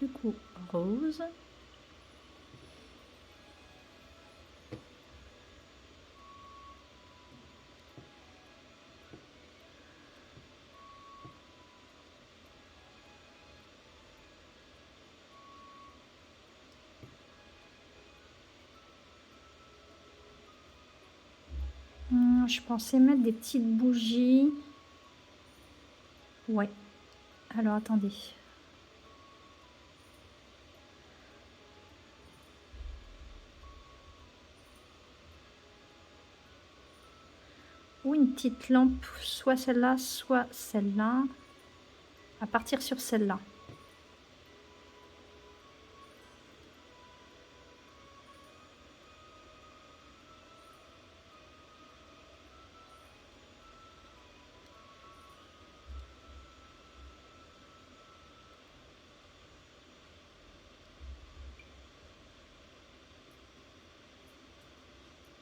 du coup rose. Je pensais mettre des petites bougies. Ouais. Alors attendez. Ou une petite lampe, soit celle-là, soit celle-là. À partir sur celle-là.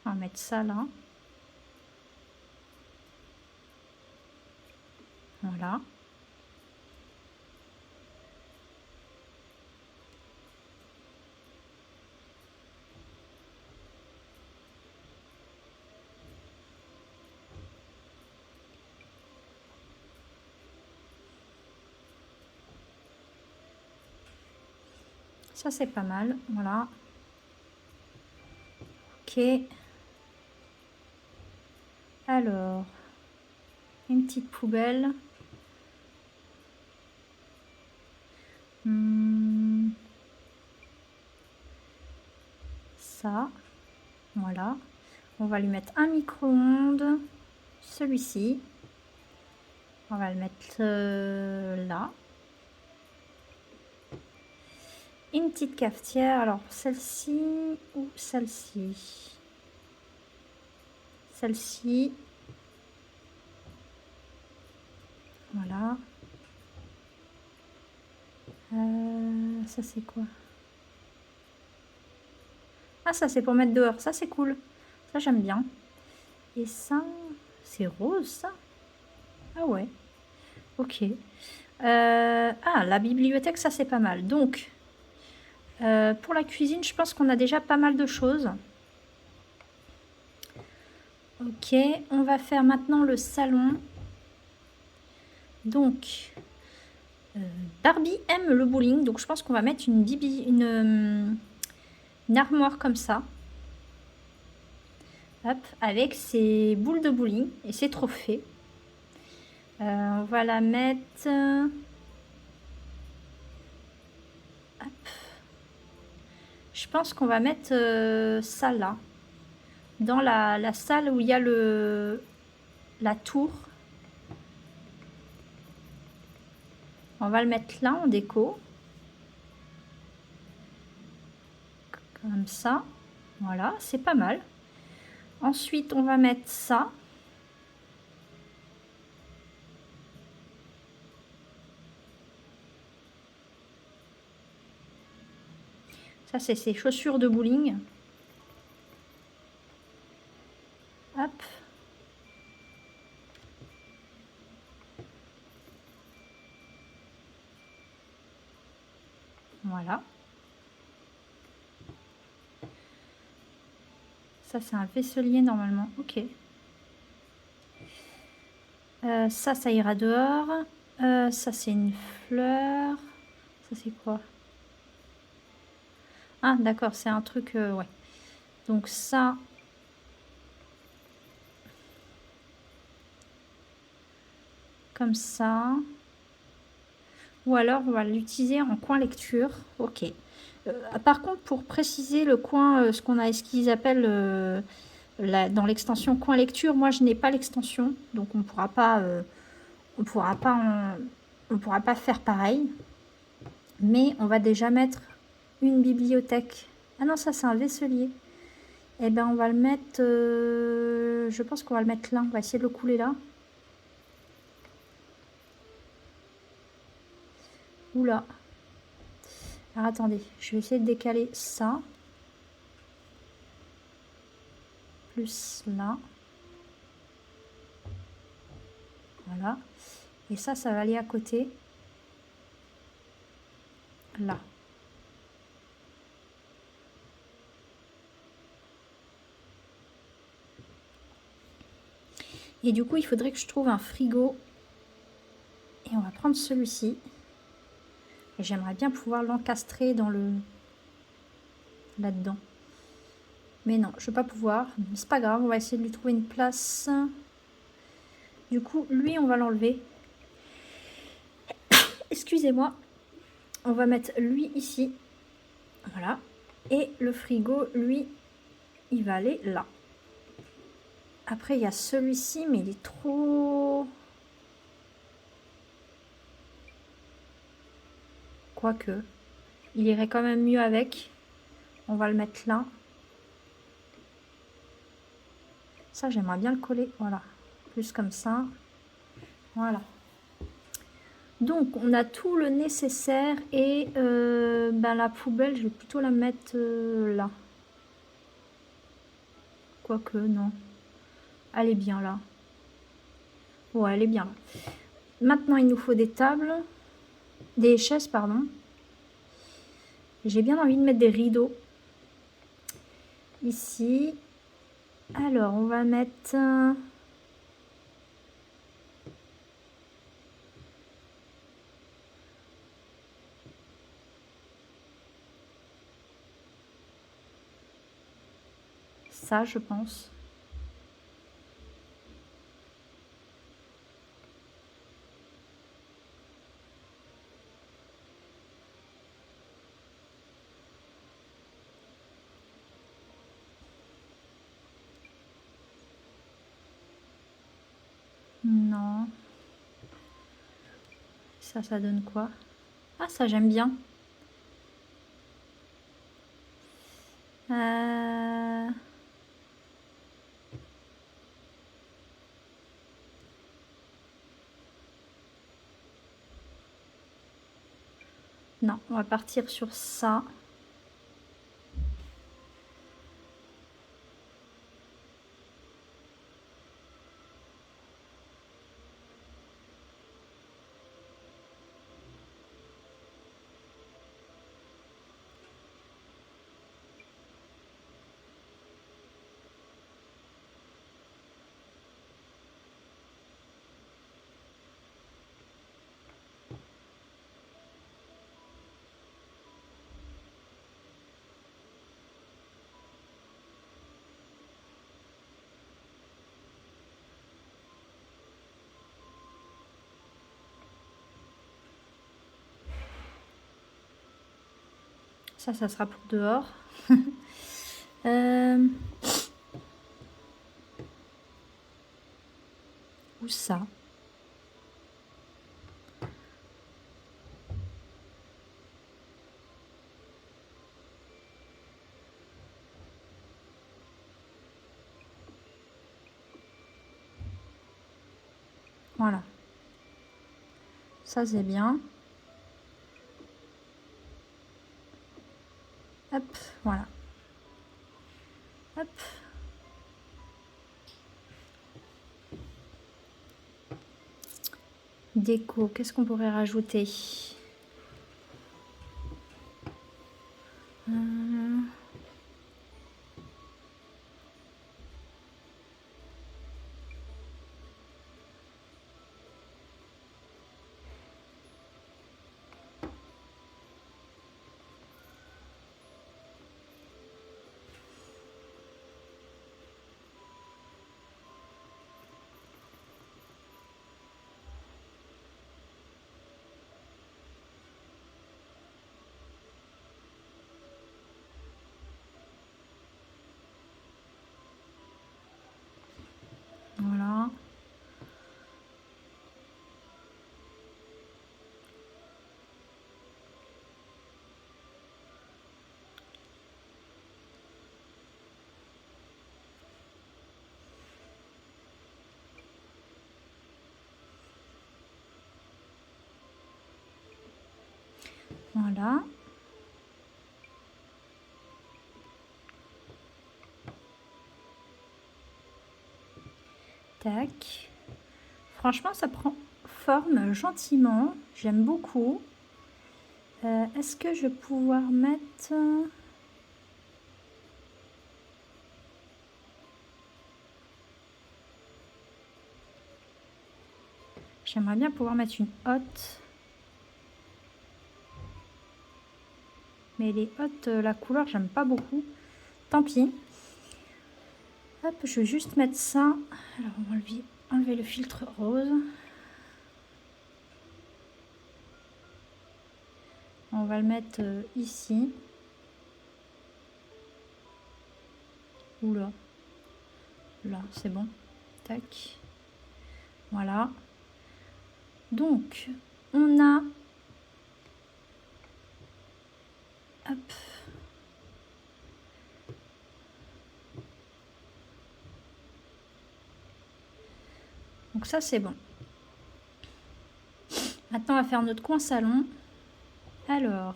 On va mettre ça là. Voilà. Ça c'est pas mal, voilà. Ok. Alors, une petite poubelle. Ça, voilà. On va lui mettre un micro-ondes. Celui-ci. On va le mettre là. Une petite cafetière. Alors, celle-ci ou celle-ci? Celle-ci. Voilà. Ça, c'est quoi? Ah, ça, c'est pour mettre dehors. Ça, c'est cool. Ça, j'aime bien. Et ça, c'est rose, ça? Ah ouais. Ok. Ah, la bibliothèque, ça, c'est pas mal. Donc, pour la cuisine, je pense qu'on a déjà pas mal de choses. Ok, on va faire maintenant le salon. Donc, Barbie aime le bowling, donc je pense qu'on va mettre une armoire comme ça. Hop, avec ses boules de bowling et ses trophées. On va la mettre... hop. Je pense qu'on va mettre ça là. Dans la salle où il y a la tour. On va le mettre là en déco. Comme ça. Voilà, c'est pas mal. Ensuite, on va mettre ça. Ça, c'est ses chaussures de bowling. Hop. Voilà. Ça, c'est un vaisselier normalement. Ok. Ça ira dehors. Ça, c'est une fleur. Ça, c'est quoi? Ah, d'accord, c'est un truc... ouais. Donc ça... Comme ça. Ou alors, on va l'utiliser en coin lecture. Ok. Par contre, pour préciser le coin, ce qu'ils appellent dans l'extension coin lecture, moi, je n'ai pas l'extension. Donc, on pourra pas faire pareil. Mais on va déjà mettre une bibliothèque. Ah non, ça, c'est un vaisselier. Eh ben, on va le mettre... je pense qu'on va le mettre là. On va essayer de le couler là. Oula. Alors, attendez. Je vais essayer de décaler ça. Plus là. Voilà. Et ça va aller à côté. Là. Et du coup, il faudrait que je trouve un frigo. Et on va prendre celui-ci. Et j'aimerais bien pouvoir l'encastrer dans le... là-dedans. Mais non, je ne vais pas pouvoir. C'est pas grave, on va essayer de lui trouver une place. Du coup, lui, on va l'enlever. Excusez-moi. On va mettre lui ici. Voilà. Et le frigo, lui, il va aller là. Après, il y a celui-ci, mais il est trop... Quoique, il irait quand même mieux avec. On va le mettre là. Ça, j'aimerais bien le coller. Voilà. Plus comme ça. Voilà. Donc, on a tout le nécessaire. Et ben, la poubelle, je vais plutôt la mettre là. Quoique, non. Elle est bien là. Ouais, elle est bien là. Maintenant, il nous faut des tables. Des chaises, pardon. J'ai bien envie de mettre des rideaux. Ici. Alors, on va mettre... ça, je pense. Non. Ça donne quoi? Ah, ça, j'aime bien. Non, on va partir sur ça. Ça sera pour dehors. Où ça? Voilà. Ça, c'est bien. Hop, voilà. Hop. Déco, qu'est-ce qu'on pourrait rajouter? Voilà. Voilà. Tac. Franchement, ça prend forme gentiment. J'aime beaucoup. Est-ce que je vais pouvoir mettre... J'aimerais bien pouvoir mettre une hotte. Mais les hottes, la couleur, j'aime pas beaucoup. Tant pis. Hop, je vais juste mettre ça. Alors, on va enlever le filtre rose. On va le mettre ici. Oula. Là, c'est bon. Tac. Voilà. Donc, on a... Hop. Donc ça, c'est bon. Maintenant, on va faire notre coin salon. Alors...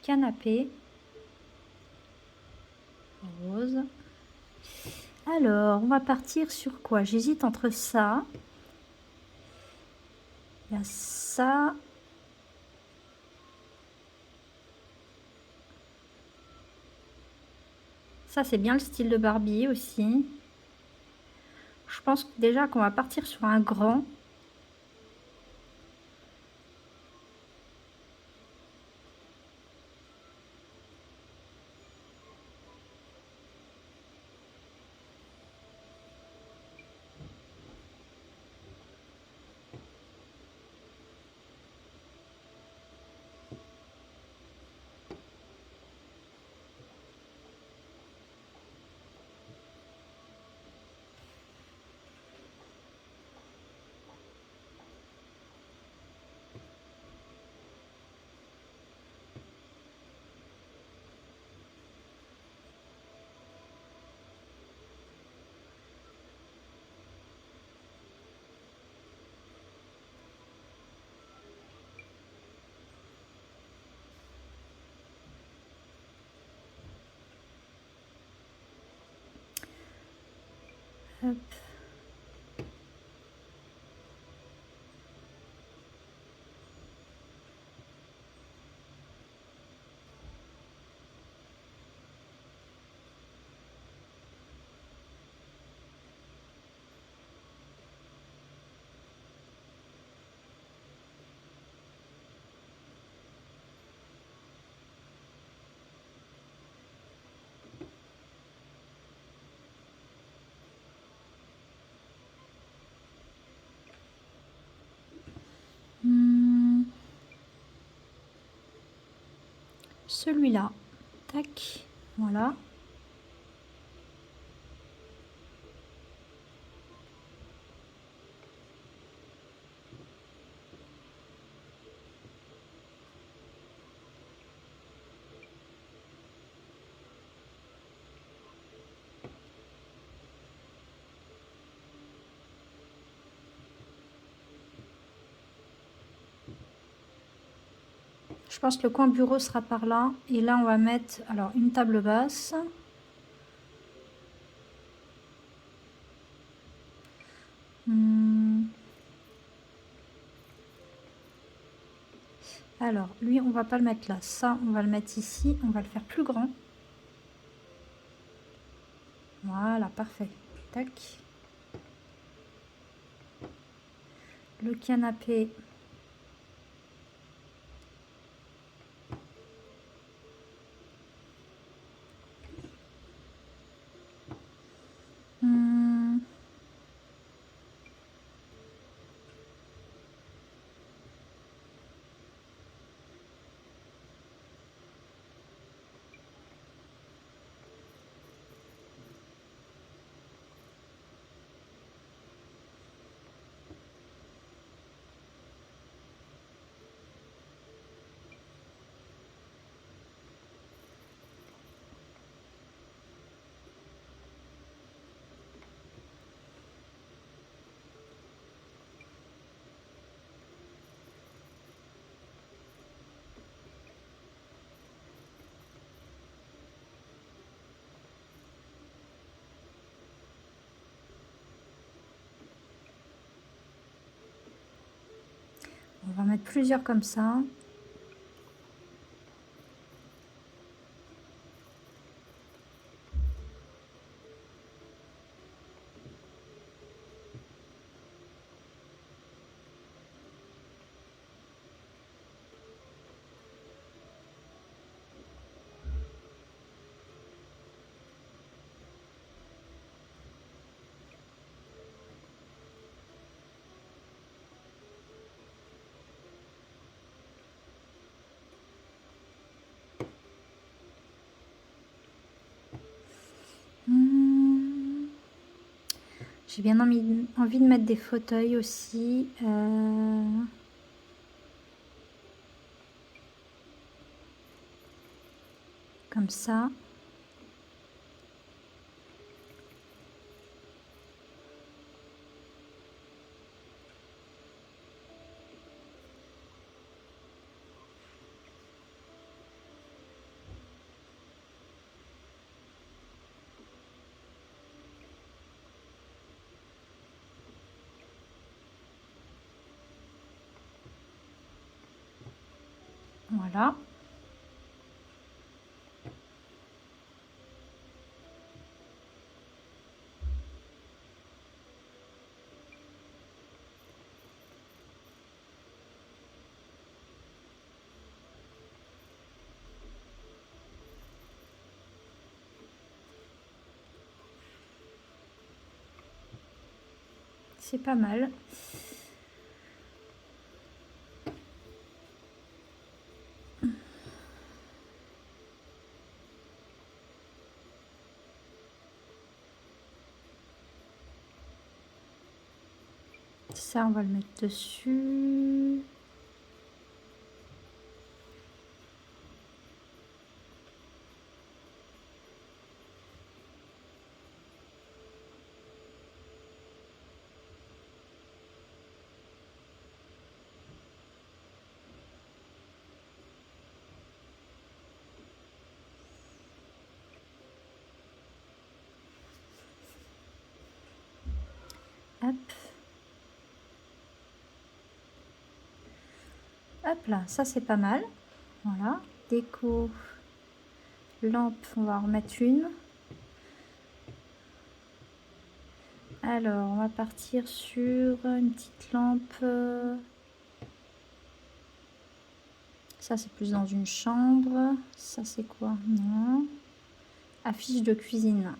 Canapé. Rose. Alors, on va partir sur quoi? J'hésite entre ça. Il y a ça. Ça, c'est bien le style de Barbie aussi. Je pense déjà qu'on va partir sur un grand. Hop. Celui-là. Tac. Voilà. Je pense que le coin bureau sera par là. Et là, on va mettre alors une table basse. Alors, lui, on va pas le mettre là. Ça, on va le mettre ici. On va le faire plus grand. Voilà, parfait. Tac. Le canapé. On va mettre plusieurs comme ça. J'ai bien envie de mettre des fauteuils aussi. Comme ça. Voilà. C'est pas mal. Ça, on va le mettre dessus. Hop. Hop là, ça c'est pas mal. Voilà. Déco. Lampe, on va en remettre une. Alors, on va partir sur une petite lampe. Ça, c'est plus dans une chambre. Ça, c'est quoi? Non. Affiche de cuisine.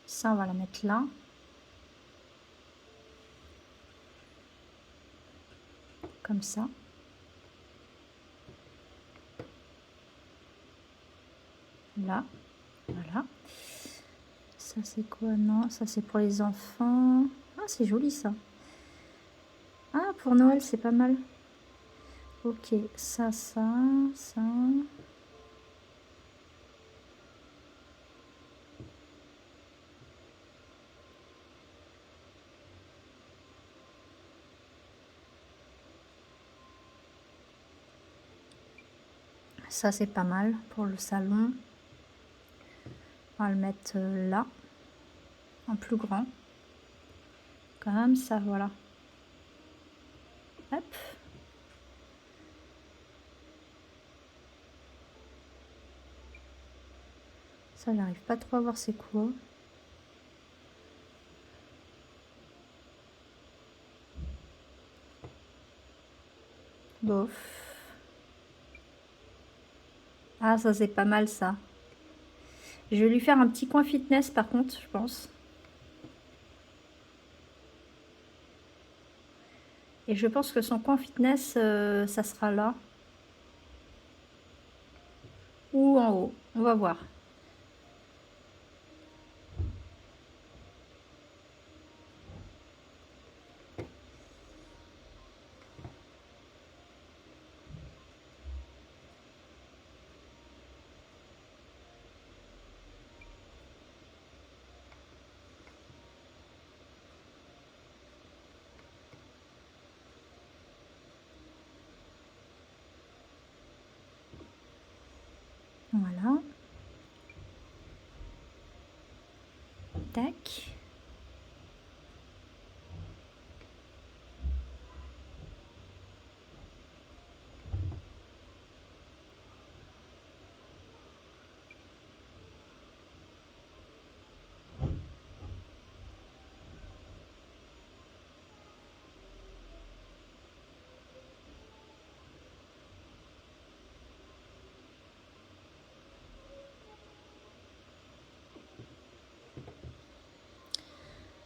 Ça, on va la mettre là. Comme ça. Là. Voilà. Ça, c'est quoi? Non, ça, c'est pour les enfants. Ah, c'est joli, ça. Ah, pour Noël, c'est pas mal. Ok, ça. Ça, c'est pas mal pour le salon. On va le mettre là, en plus grand. Comme ça, voilà. Hop. Ça, j'arrive pas trop à voir c'est quoi. Bof. Ah, ça, c'est pas mal, ça. Je vais lui faire un petit coin fitness, par contre, je pense. Et je pense que son coin fitness, ça sera là. Ou en haut. On va voir. Voilà. Tac.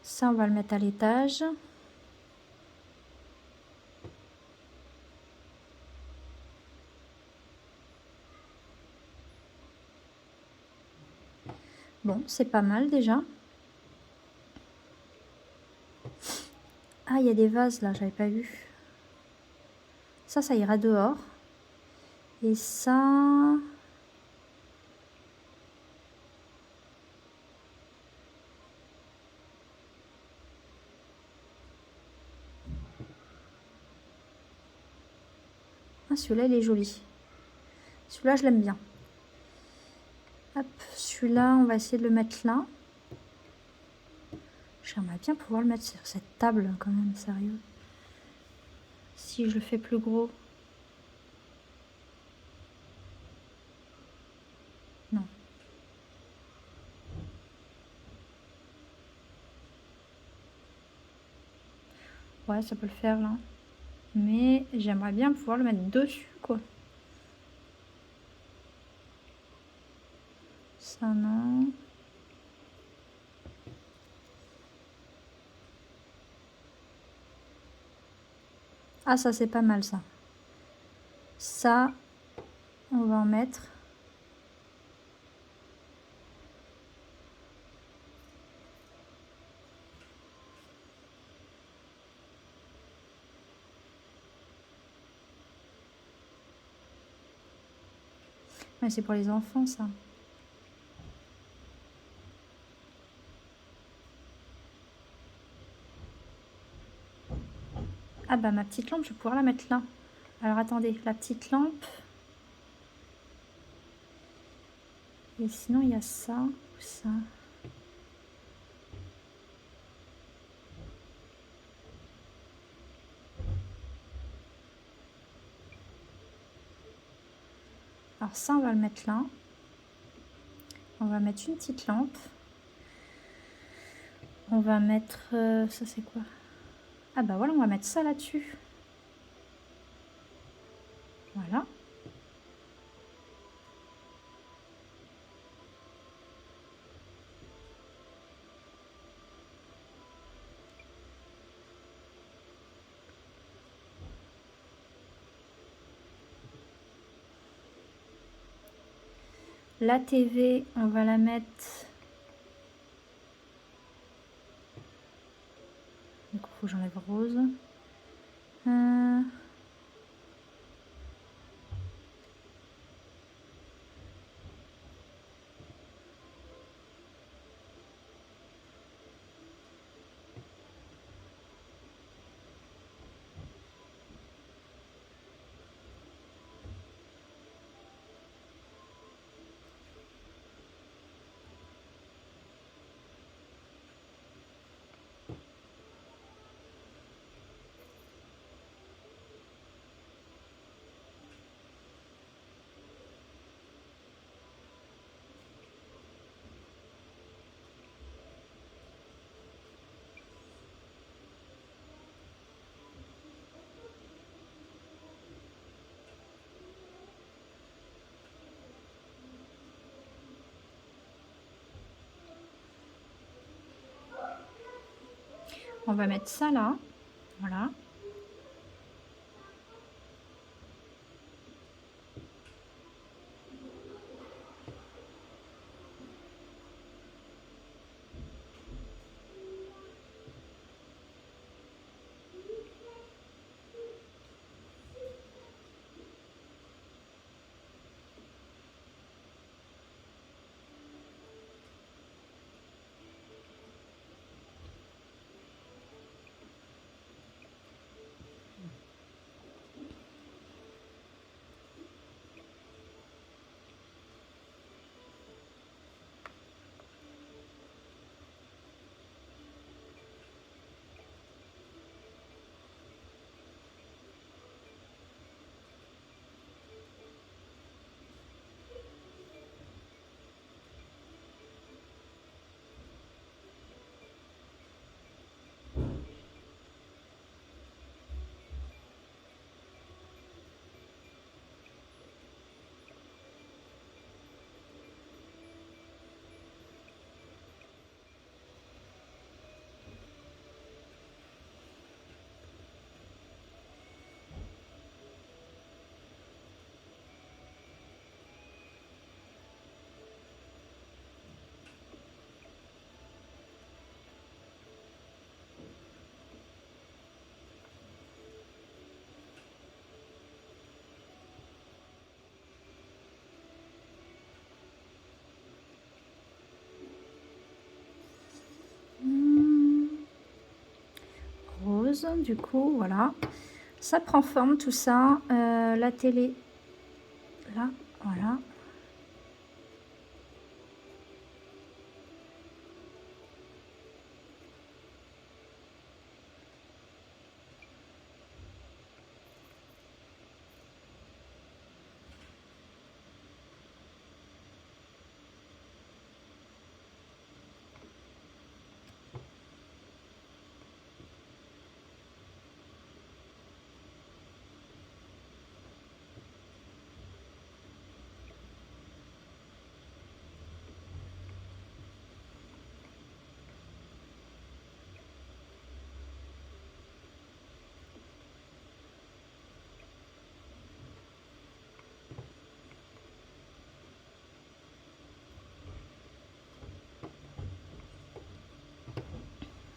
Ça, on va le mettre à l'étage. Bon, c'est pas mal déjà. Ah, il y a des vases là, j'avais pas vu. Ça ira dehors. Et ça... Ah, celui-là, il est joli. Celui-là, je l'aime bien. Hop, celui-là, on va essayer de le mettre là. J'aimerais bien pouvoir le mettre sur cette table, quand même, sérieux. Si je le fais plus gros. Non. Ouais, ça peut le faire, là. Mais j'aimerais bien pouvoir le mettre dessus, quoi. Ça, non. Ah, ça, c'est pas mal, ça. Ça, on va en mettre. Ouais, c'est pour les enfants, ça. Ah bah, ma petite lampe, je vais pouvoir la mettre là. Alors, attendez, la petite lampe. Et sinon, il y a ça ou ça. Alors ça, on va le mettre là. On va mettre une petite lampe. On va mettre... ça, c'est quoi? Ah bah voilà, on va mettre ça là-dessus. Voilà. La TV, on va la mettre... Du coup, faut que j'enlève rose. On va mettre ça là. Voilà. pause. Du coup, voilà. Ça prend forme tout ça. La télé, là, voilà.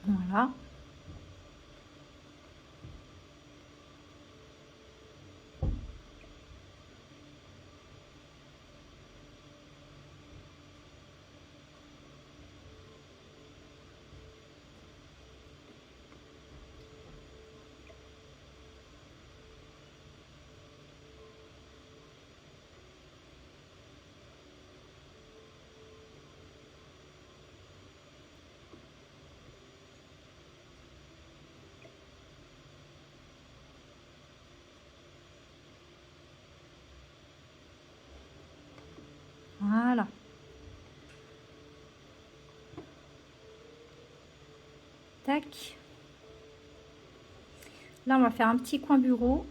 Voilà. Voilà. Tac. Là, on va faire un petit coin bureau.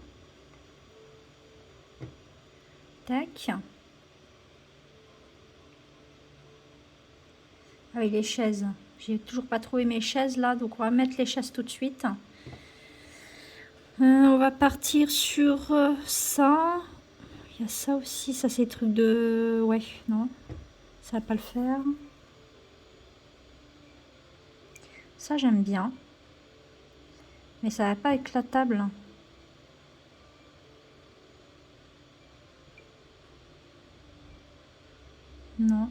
Tac. Avec les chaises. J'ai toujours pas trouvé mes chaises là, donc on va mettre les chaises tout de suite. On va partir sur ça. Il y a ça aussi, ça c'est des trucs de... Ouais, non, ça va pas le faire. Ça j'aime bien. Mais ça va pas avec la table. Non.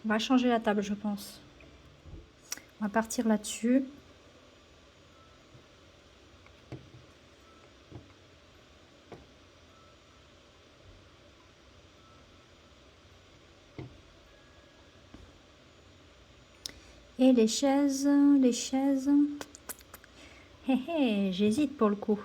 On va changer la table, je pense. On va partir là-dessus. Et les chaises, les chaises. Hé hé, j'hésite pour le coup.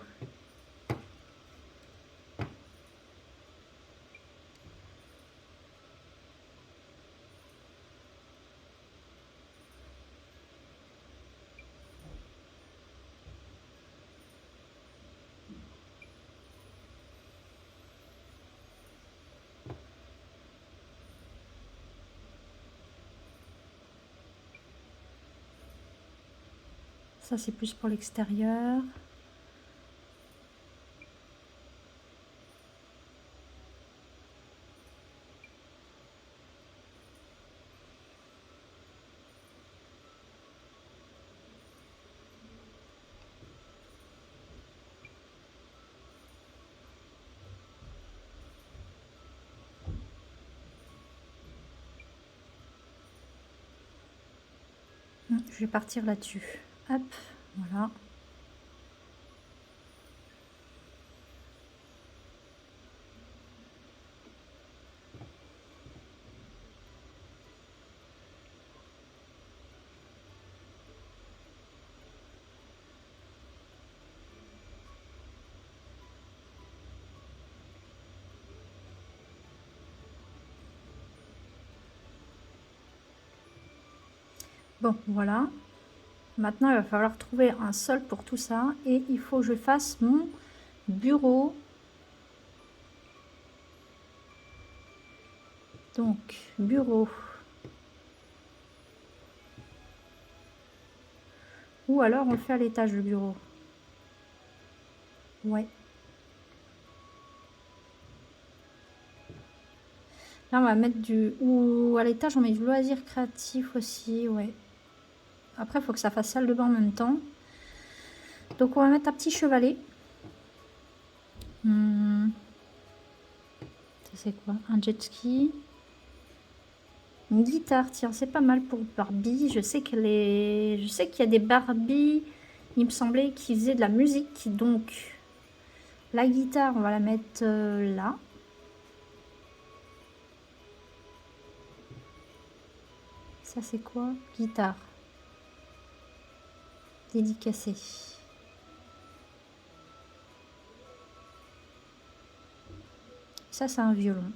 Ça c'est plus pour l'extérieur. Je vais partir là-dessus. Hop, voilà. Bon, voilà. Maintenant, il va falloir trouver un sol pour tout ça. Et il faut que je fasse mon bureau. Donc, bureau. Ou alors, on le fait à l'étage, le bureau. Ouais. Là, on va mettre du... Ou à l'étage, on met du loisir créatif aussi, ouais. Après, il faut que ça fasse salle de bain en même temps. Donc, on va mettre un petit chevalet. Ça, c'est quoi? Un jet ski. Une guitare, tiens, c'est pas mal pour Barbie. Je sais qu'il y a des Barbie, il me semblait qu'ils faisaient de la musique. Donc, la guitare, on va la mettre là. Ça, c'est quoi? Guitare. Dédicacée. Ça, c'est un violon.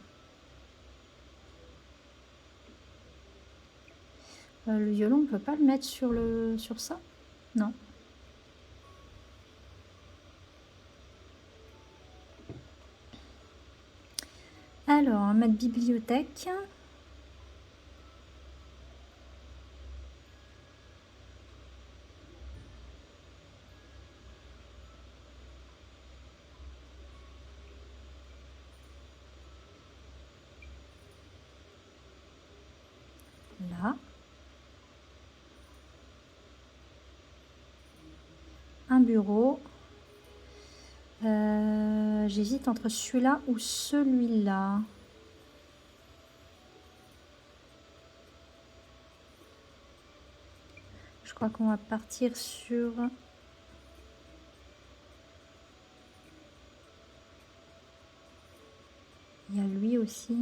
Le violon, on peut pas le mettre sur ça? Non. Alors, on va mettre bibliothèque. Là. Un bureau. J'hésite entre celui-là ou celui-là. Je crois qu'on va partir sur... Il y a lui aussi.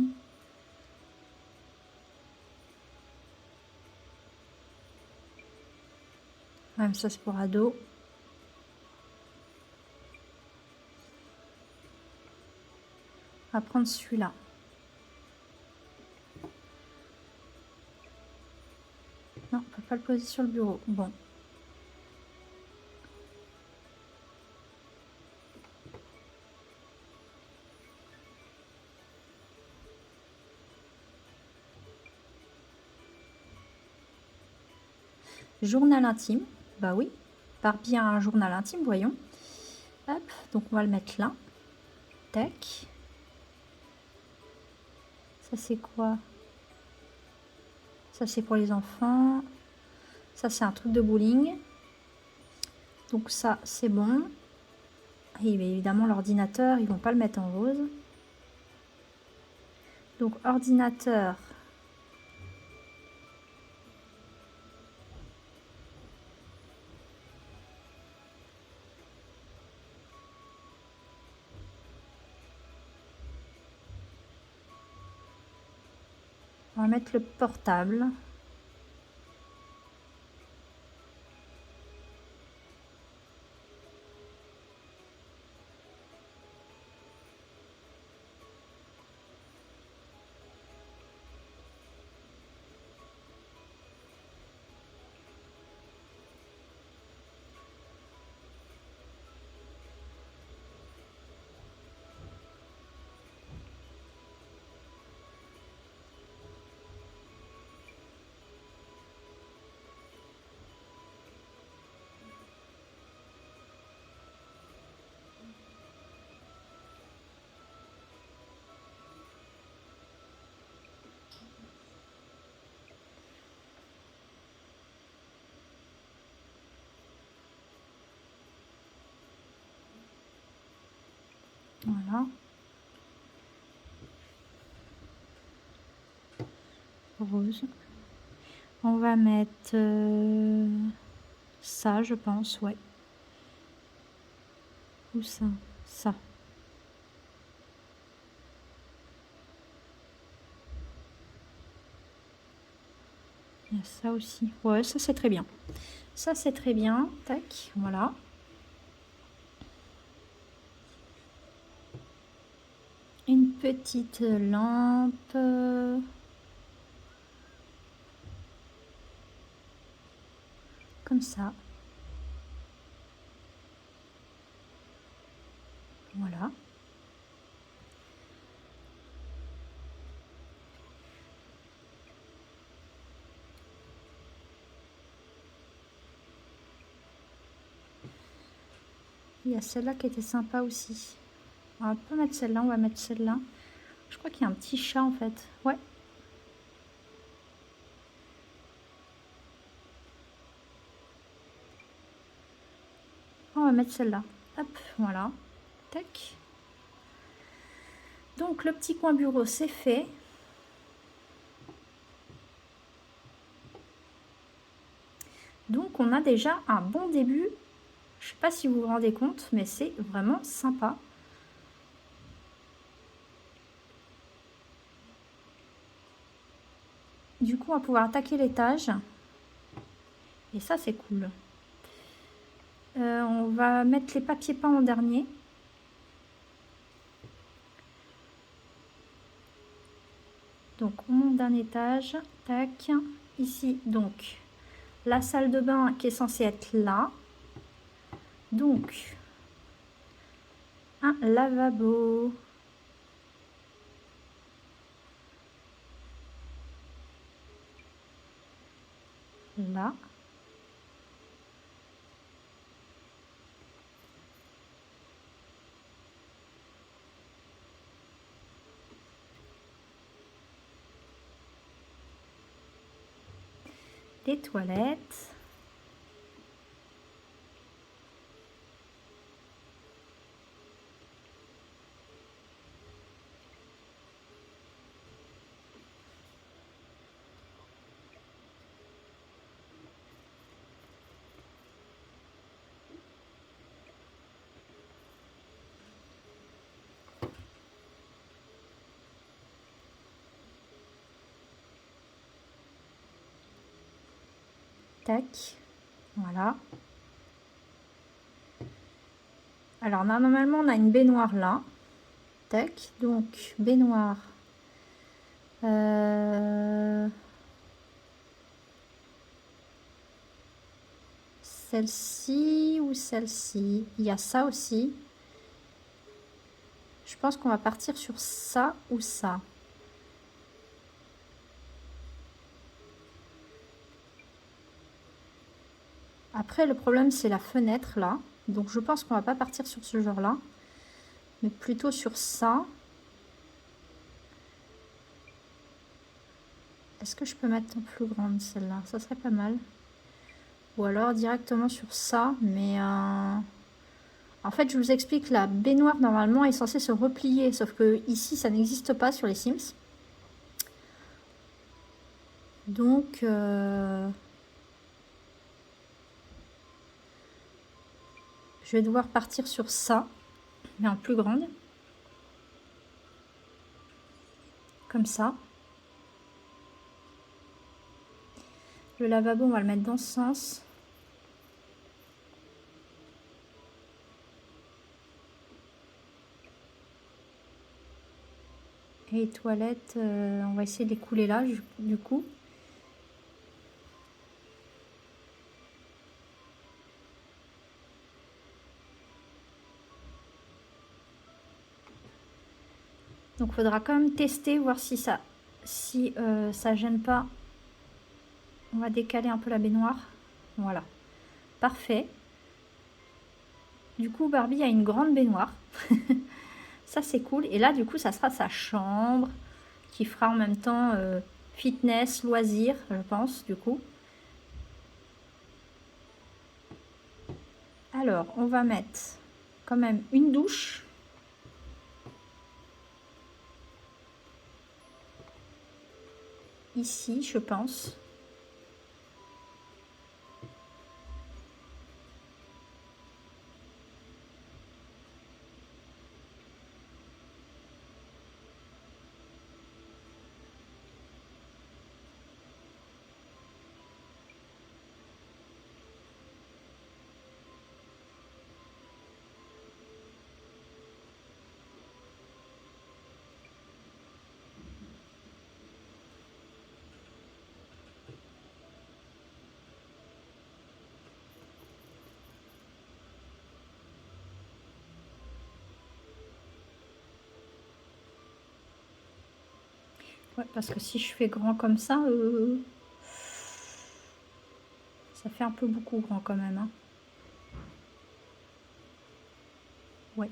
Ouais, mais ça c'est pour ado. On va prendre celui-là. Non, on peut pas le poser sur le bureau. Bon. Journal intime. Bah oui. Barbie a un journal intime, voyons. Hop, donc on va le mettre là. Tac. Ça c'est quoi? Ça c'est pour les enfants. Ça c'est un truc de bowling. Donc ça c'est bon. Et évidemment l'ordinateur, ils vont pas le mettre en rose. Donc ordinateur. On va mettre le portable. Voilà. Rose. On va mettre ça, je pense, ouais. Ou ça? Ça. Il y a ça aussi. Ouais, ça c'est très bien. Ça c'est très bien. Tac, voilà. Une petite lampe. Comme ça. Voilà. Il y a celle-là qui était sympa aussi. On va pas mettre celle-là, on va mettre celle-là. Je crois qu'il y a un petit chat en fait. Ouais. On va mettre celle-là. Hop, voilà. Tac. Donc le petit coin bureau c'est fait. Donc on a déjà un bon début. Je sais pas si vous vous rendez compte, mais c'est vraiment sympa. Du coup, on va pouvoir attaquer l'étage. Et ça, c'est cool. On va mettre les papiers peints en dernier. Donc, on monte d'un étage. Tac. Ici, donc, la salle de bain qui est censée être là. Donc, un lavabo. Là. Des toilettes. Tac. Voilà. Alors, normalement, on a une baignoire là. Tac. Donc, baignoire. Celle-ci ou celle-ci. Il y a ça aussi. Je pense qu'on va partir sur ça ou ça. Après, le problème, c'est la fenêtre, là. Donc, je pense qu'on va pas partir sur ce genre-là. Mais plutôt sur ça. Est-ce que je peux mettre en plus grande, celle-là? Ça serait pas mal. Ou alors, directement sur ça. Mais, en fait, je vous explique, la baignoire, normalement, est censée se replier. Sauf que ici, ça n'existe pas sur les Sims. Donc... je vais devoir partir sur ça, mais en plus grande. Comme ça. Le lavabo, on va le mettre dans ce sens. Et les toilettes, on va essayer de les couler là, du coup. Donc, il faudra quand même tester, voir si ça gêne pas. On va décaler un peu la baignoire. Voilà. Parfait. Du coup, Barbie a une grande baignoire. Ça, c'est cool. Et là, du coup, ça sera sa chambre qui fera en même temps fitness, loisirs, je pense, du coup. Alors, on va mettre quand même une douche. Ici, je pense. Ouais, parce que si je fais grand comme ça fait un peu beaucoup grand quand même. Hein. Ouais.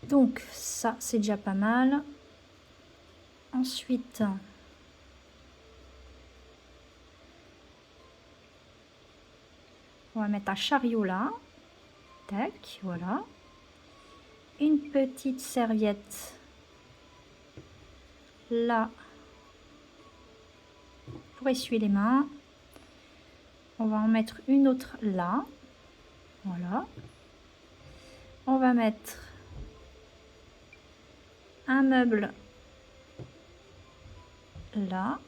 Donc ça, c'est déjà pas mal. Ensuite, on va mettre un chariot là. Tac, voilà. Une petite serviette là. pour essuyer les mains. On va en mettre une autre là. Voilà. On va mettre un meuble là.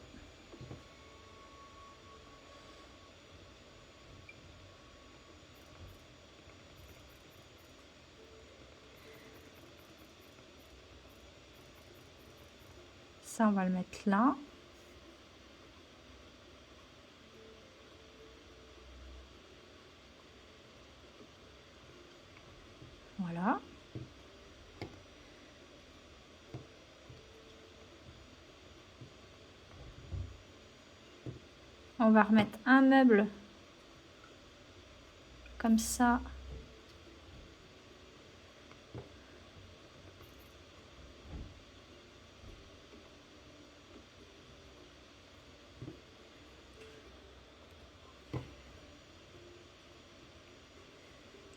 Ça, on va le mettre là. Voilà. On va remettre un meuble comme ça.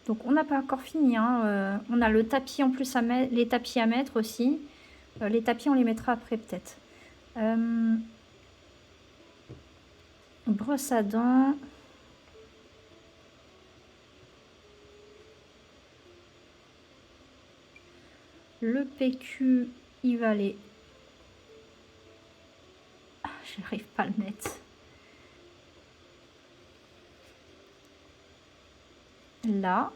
Donc on n'a pas encore fini, hein. On a le tapis en plus à mettre, les tapis à mettre aussi. Les tapis on les mettra après peut-être. Brosse à dents. Le PQ, il va aller. Ah, j'arrive pas à le mettre. Là.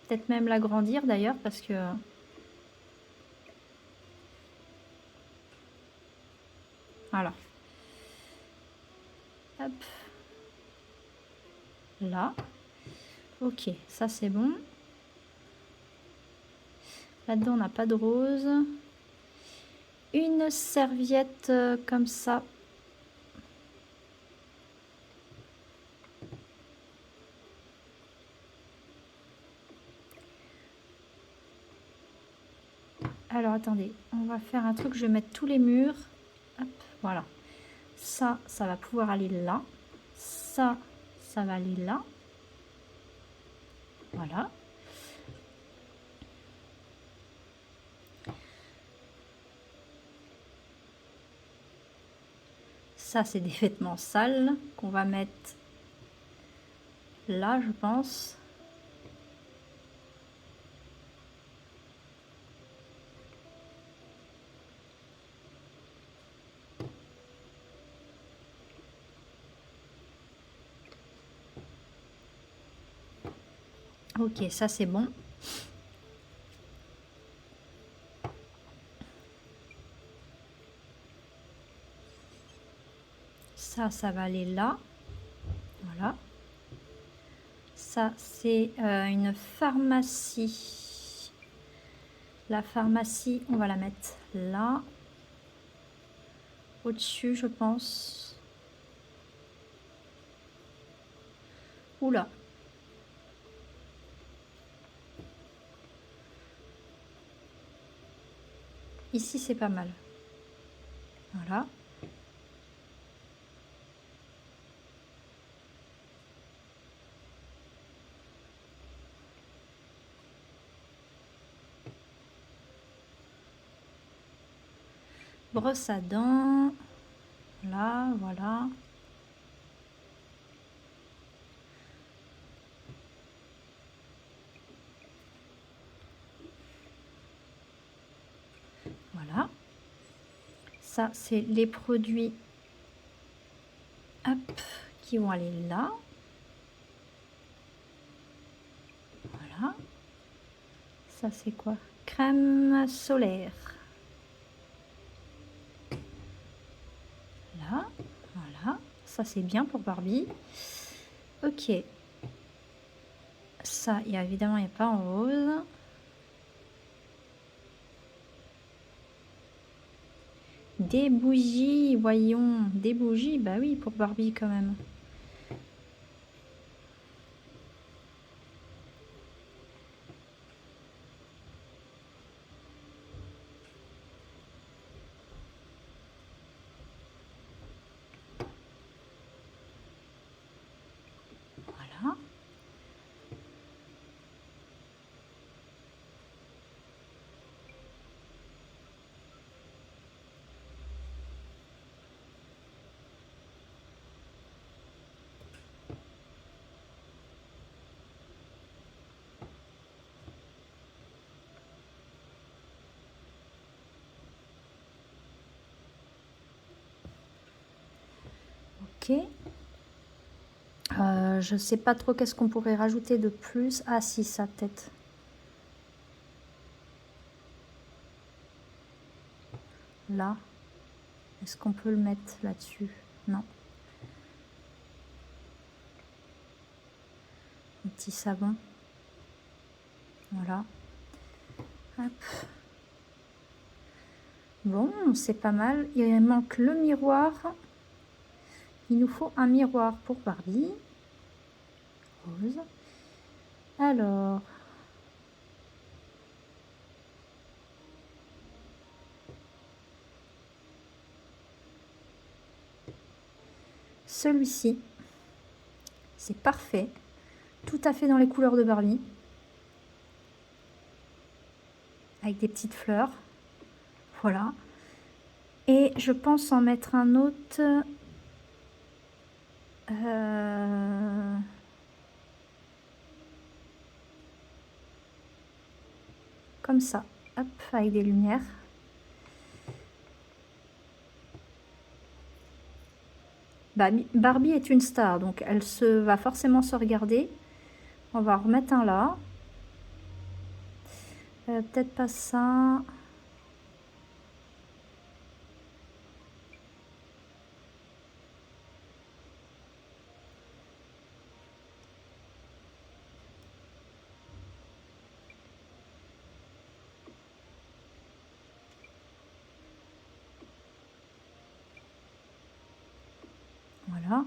Peut-être même l'agrandir d'ailleurs parce que... Voilà. Hop. Là. Ok, ça c'est bon. Là-dedans, on n'a pas de rose. Une serviette comme ça. Alors, attendez. On va faire un truc. Je vais mettre tous les murs. Hop, voilà. Ça va pouvoir aller là. Ça va aller là. Voilà. Ça, c'est des vêtements sales qu'on va mettre là, je pense. Ok, ça c'est bon. Ça va aller là. Voilà. Ça, c'est une pharmacie. La pharmacie, on va la mettre là. Au-dessus, je pense. Oula. Ici, c'est pas mal. Voilà. Brosse à dents. Là, voilà. Voilà. Ça, c'est les produits hop, qui vont aller là. Voilà. Ça, c'est quoi? Crème solaire. Là, voilà. Ça, c'est bien pour Barbie. Ok. Ça, il y a évidemment, il n'y a pas en rose. Des bougies, voyons. Des bougies, bah oui, pour Barbie quand même. Voilà. Ok. Je sais pas trop qu'est-ce qu'on pourrait rajouter de plus. Ah si, ça peut-être. Là. Est-ce qu'on peut le mettre là-dessus? Non. Un petit savon. Voilà. Hop. Bon, c'est pas mal. Il manque le miroir. Il nous faut un miroir pour Barbie. Rose. Alors. Celui-ci. C'est parfait. Tout à fait dans les couleurs de Barbie. Avec des petites fleurs. Voilà. Et je pense en mettre un autre. Comme ça. Hop, avec des lumières. Barbie est une star, donc elle va forcément se regarder. On va en remettre un là. Peut-être pas ça. Voilà.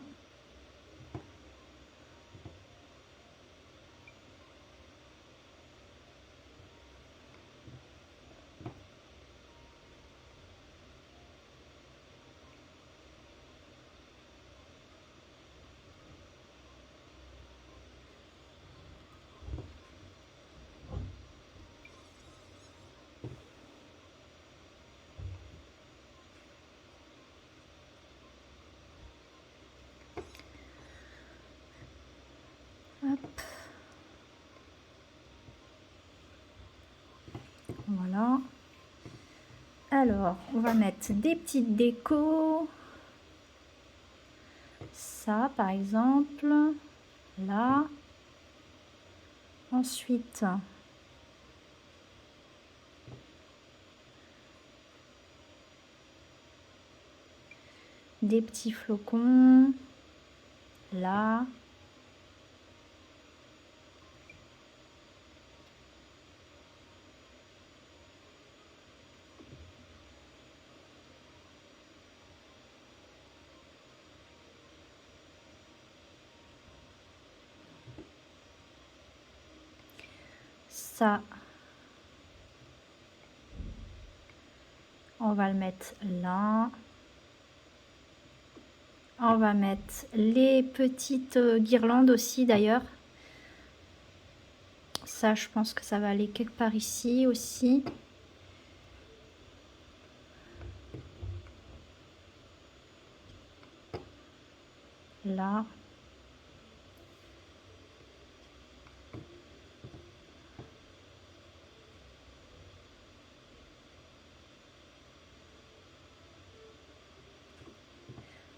Hop. Voilà. Alors, on va mettre des petites décos. Ça, par exemple. Là. Ensuite, des petits flocons. Là. Ça, on va le mettre là. On va mettre les petites guirlandes aussi d'ailleurs. Ça, je pense que ça va aller quelque part ici aussi. Là.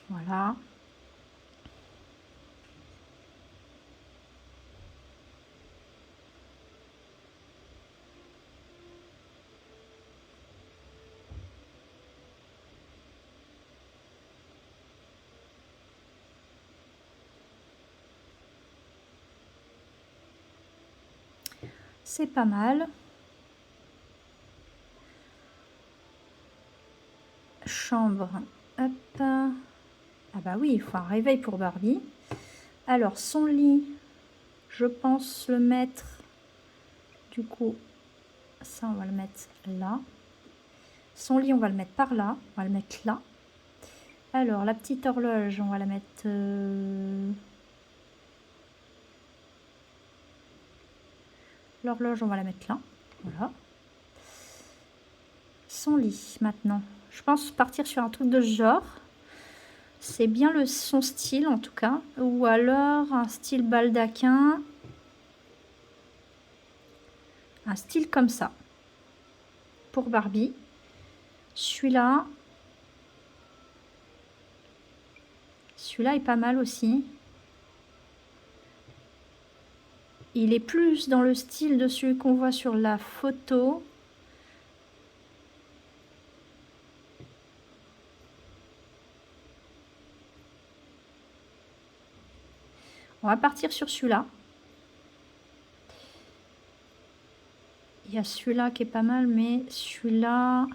Voilà. C'est pas mal. Chambre. Hop. Ah bah oui, il faut un réveil pour Barbie. Alors, son lit, je pense le mettre... Du coup, ça, on va le mettre là. Son lit, on va le mettre par là. On va le mettre là. Alors, la petite horloge, on va la mettre... L'horloge, on va la mettre là. Voilà. Son lit, maintenant. Je pense partir sur un truc de ce genre. C'est bien son style, en tout cas. Ou alors un style baldaquin. Un style comme ça. Pour Barbie. Celui-là est pas mal aussi. Il est plus dans le style de celui qu'on voit sur la photo. On va partir sur celui-là. Il y a celui-là qui est pas mal, mais celui-là...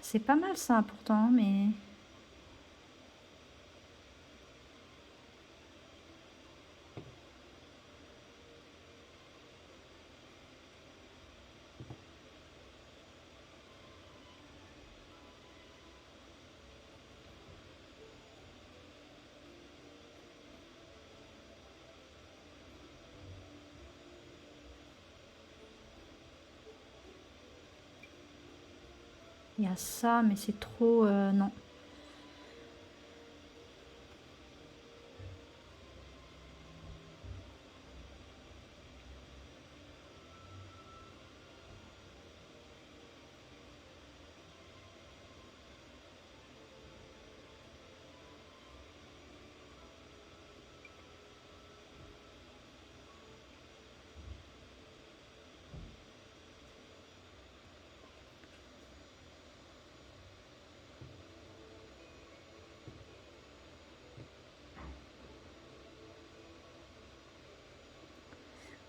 C'est pas mal ça pourtant, mais... Il y a ça, mais c'est trop... non.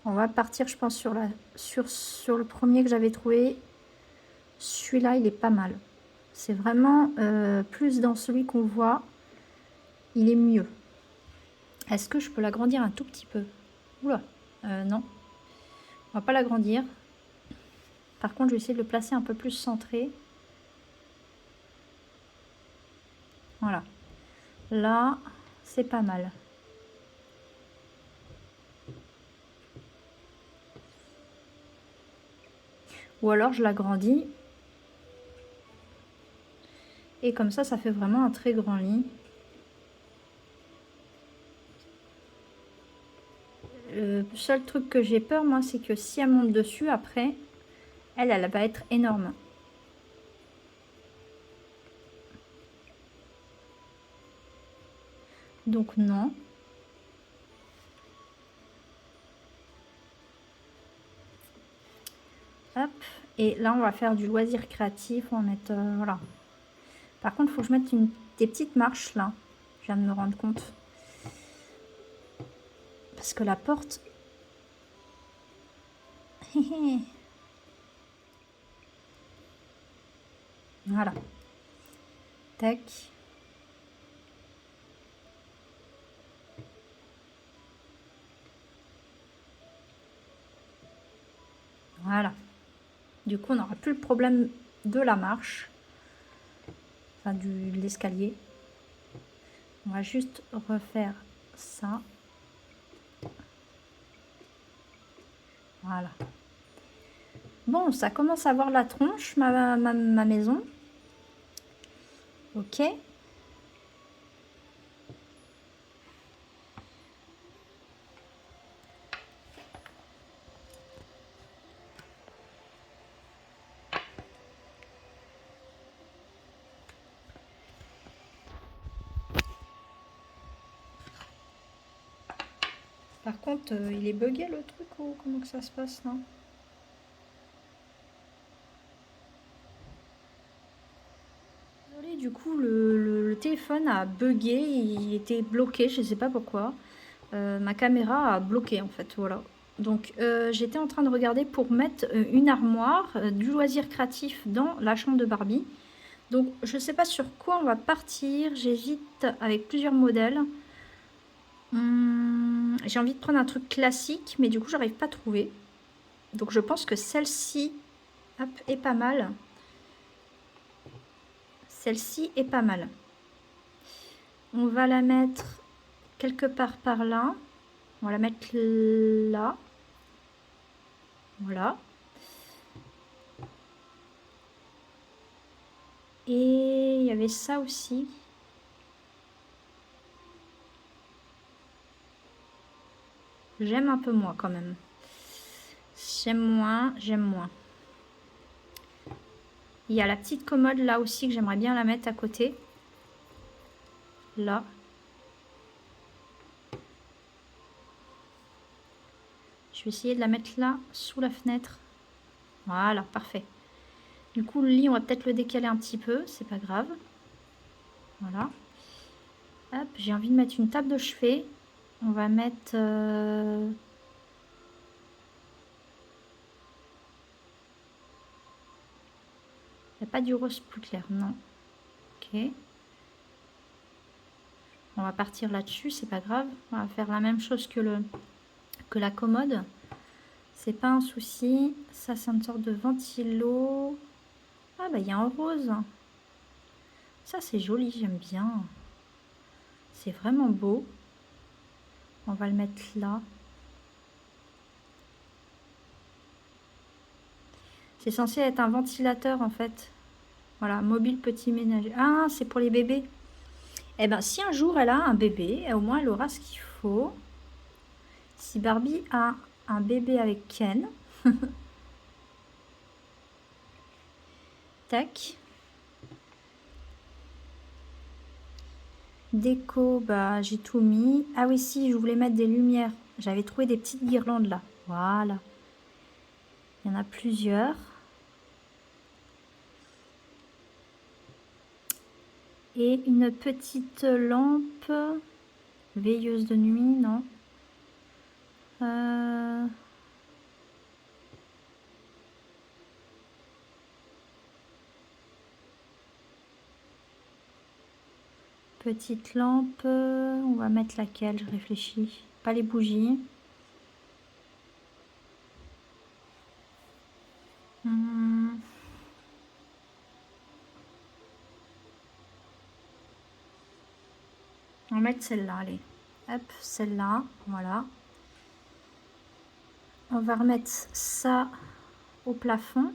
On va partir, je pense, sur le premier que j'avais trouvé. Celui-là, il est pas mal. C'est vraiment plus dans celui qu'on voit. Il est mieux. Est-ce que je peux l'agrandir un tout petit peu? Oula, non. On va pas l'agrandir. Par contre, je vais essayer de le placer un peu plus centré. Voilà. Là, c'est pas mal. Ou alors, je l'agrandis. Et comme ça fait vraiment un très grand lit. Le seul truc que j'ai peur, moi, c'est que si elle monte dessus, après, elle va être énorme. Donc non. Hop. Et là, on va faire du loisir créatif. On va mettre... voilà. Par contre, il faut que je mette des petites marches, là. Je viens de me rendre compte. Parce que la porte... Voilà. Tac. Voilà. Du coup, on n'aura plus le problème de la marche. Enfin, de l'escalier. On va juste refaire ça. Voilà. Bon, ça commence à avoir la tronche, ma maison. Ok. Par contre, il est bugué le truc ou comment que ça se passe là? Désolée, du coup, le téléphone a bugué, il était bloqué, je ne sais pas pourquoi. Ma caméra a bloqué en fait, voilà. Donc j'étais en train de regarder pour mettre une armoire, du loisir créatif dans la chambre de Barbie. Donc je ne sais pas sur quoi on va partir, j'hésite avec plusieurs modèles. J'ai envie de prendre un truc classique, mais du coup j'arrive pas à trouver. Donc je pense que celle-ci est pas mal. Celle-ci est pas mal. On va la mettre quelque part par là. On va la mettre là. Voilà. Et il y avait ça aussi. J'aime un peu moins quand même. J'aime moins, j'aime moins. Il y a la petite commode là aussi que j'aimerais bien la mettre à côté. Là. Je vais essayer de la mettre là, sous la fenêtre. Voilà, parfait. Du coup, le lit, on va peut-être le décaler un petit peu. C'est pas grave. Voilà. Hop, j'ai envie de mettre une table de chevet. On va mettre... Il n'y a pas du rose plus clair, non. Ok. On va partir là-dessus, c'est pas grave. On va faire la même chose que la commode. C'est pas un souci. Ça, c'est une sorte de ventilo. Ah, bah, il y a un rose. Ça, c'est joli, j'aime bien. C'est vraiment beau. On va le mettre là. C'est censé être un ventilateur, en fait. Voilà, mobile petit ménager. Ah, c'est pour les bébés. Eh ben, si un jour elle a un bébé, au moins elle aura ce qu'il faut. Si Barbie a un bébé avec Ken, tac. Déco, bah j'ai tout mis. Ah oui, si, je voulais mettre des lumières. J'avais trouvé des petites guirlandes là. Voilà. Il y en a plusieurs. Et une petite lampe veilleuse de nuit, non. Petite lampe, on va mettre laquelle, je réfléchis. Pas les bougies. On va mettre celle-là, allez. Hop, celle-là, voilà. On va remettre ça au plafond.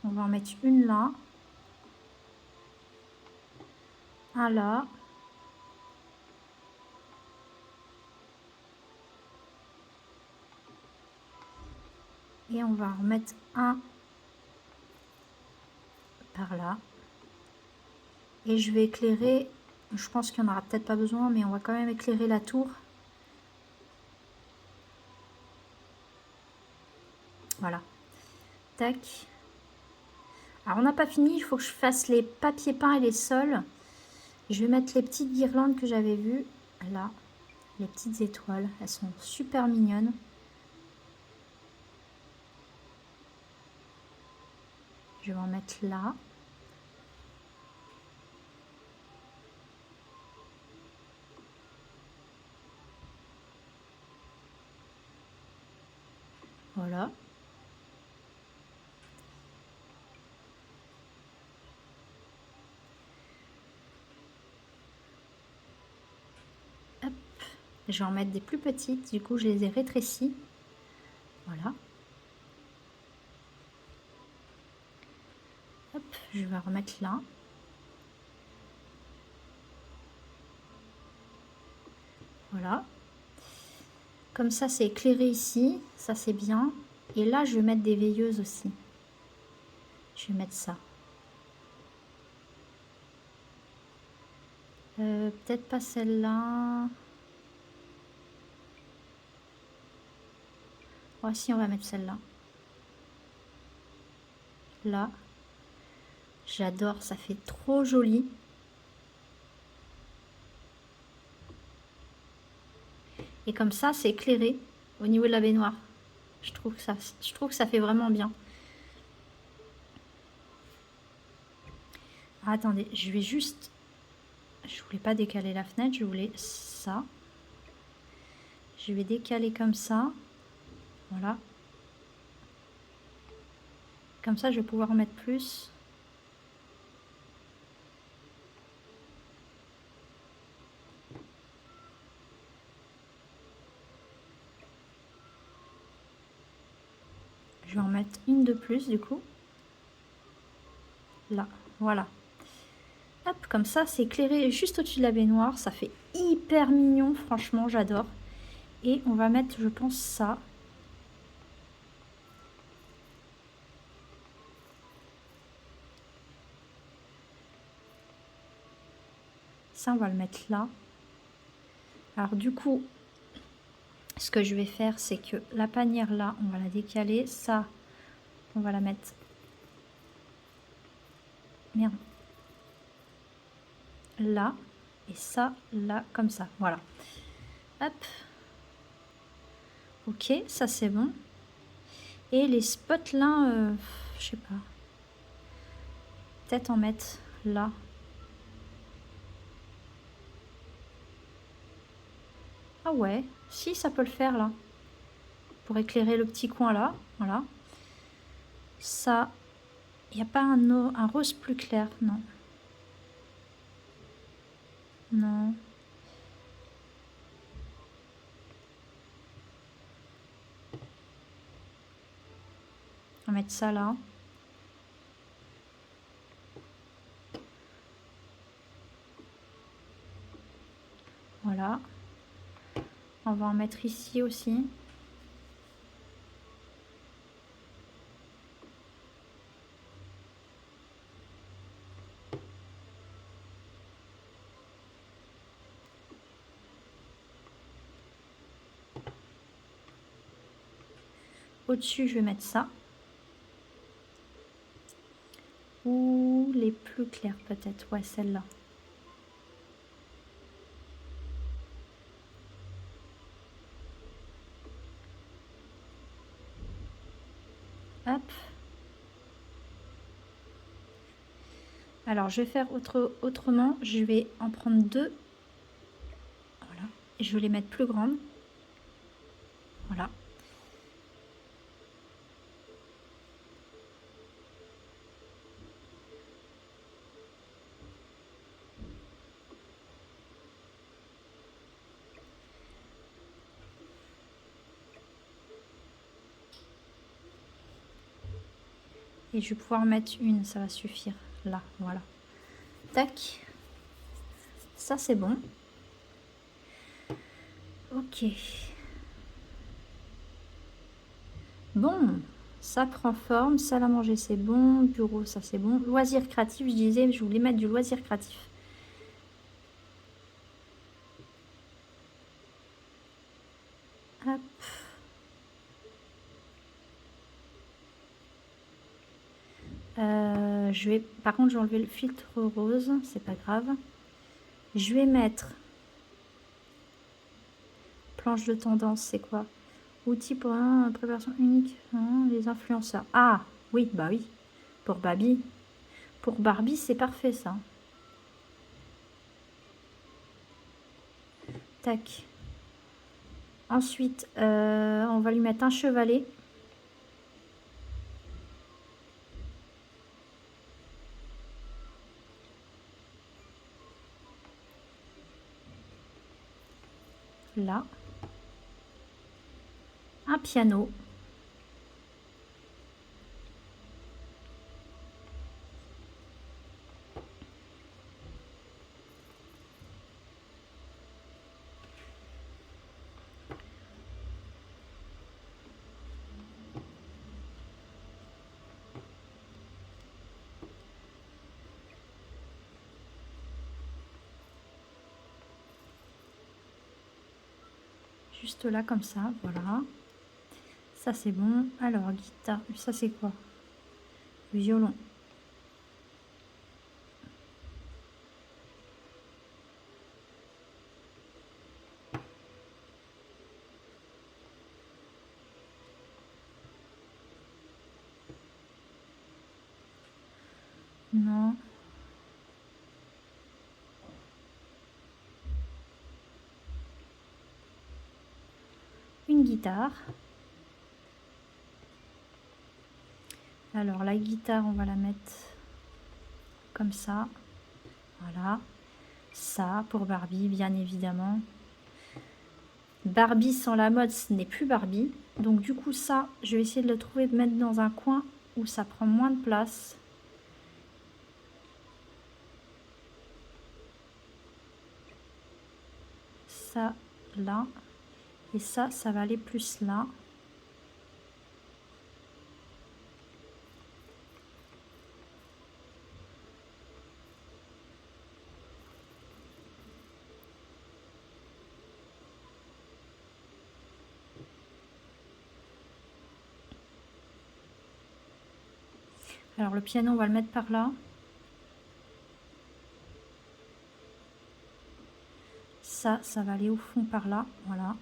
On va en mettre une là. Un là. Et on va en remettre un par là. Et je vais éclairer, je pense qu'il n'y en aura peut-être pas besoin, mais on va quand même éclairer la tour. Voilà. Tac. Alors on n'a pas fini, il faut que je fasse les papiers peints et les sols. Je vais mettre les petites guirlandes que j'avais vues. Là, les petites étoiles, elles sont super mignonnes. Je vais en mettre là. Voilà. Hop. Je vais en mettre des plus petites, du coup je les ai rétrécies. Voilà. Hop, je vais remettre là. Voilà. Comme ça, c'est éclairé ici. Ça, c'est bien. Et là, je vais mettre des veilleuses aussi. Je vais mettre ça. Peut-être pas celle-là. Oh, si, on va mettre celle-là. Là. J'adore, ça fait trop joli. Et comme ça, c'est éclairé au niveau de la baignoire. Je trouve que ça fait vraiment bien. Ah, attendez, je vais juste... Je voulais pas décaler la fenêtre, je voulais ça. Je vais décaler comme ça. Voilà. Comme ça, je vais pouvoir en mettre plus. Je vais en mettre une de plus du coup. Là, voilà. Hop, comme ça, c'est éclairé juste au-dessus de la baignoire. Ça fait hyper mignon, franchement, j'adore. Et on va mettre, je pense, ça. Ça, on va le mettre là. Alors du coup, ce que je vais faire, c'est que la panière là, on va la décaler. Ça, on va la mettre... Merde. Là. Et ça, là, comme ça. Voilà. Hop. Ok, ça c'est bon. Et les spots là, je sais pas. Peut-être en mettre là. Ah ouais, si ça peut le faire là. Pour éclairer le petit coin là. Voilà. Ça, il n'y a pas un rose plus clair, non. Non. On va mettre ça là. Voilà. On va en mettre ici aussi. Au-dessus, je vais mettre ça. Ou les plus clairs peut-être. Ouais, celle-là. Hop. Alors, je vais faire autrement. Je vais en prendre deux. Voilà. Et je vais les mettre plus grandes. Voilà. Et je vais pouvoir mettre une, ça va suffire. Là, voilà. Tac. Ça, c'est bon. Ok. Bon, ça prend forme. Salle à manger, c'est bon. Bureau, ça, c'est bon. Loisirs créatifs, je disais, je voulais mettre du loisir créatif. Hop. Par contre, je vais enlever le filtre rose, c'est pas grave. Je vais mettre planche de tendance, c'est quoi? Outil pour un préparation unique, hein, les influenceurs. Ah, oui, bah oui, pour Barbie. Pour Barbie, c'est parfait ça. Tac. Ensuite, on va lui mettre un chevalet. Là. Un piano. Juste là, comme ça, voilà. Ça, c'est bon. Alors, guitare, ça, c'est quoi? Violon. Non. Une guitare. Alors, la guitare, on va la mettre comme ça. Voilà. Ça, pour Barbie, bien évidemment. Barbie sans la mode, ce n'est plus Barbie. Donc, du coup, ça, je vais essayer de le trouver, de mettre dans un coin où ça prend moins de place. Ça, là. Et ça va aller plus là. Alors le piano, on va le mettre par là. Ça va aller au fond par là, voilà.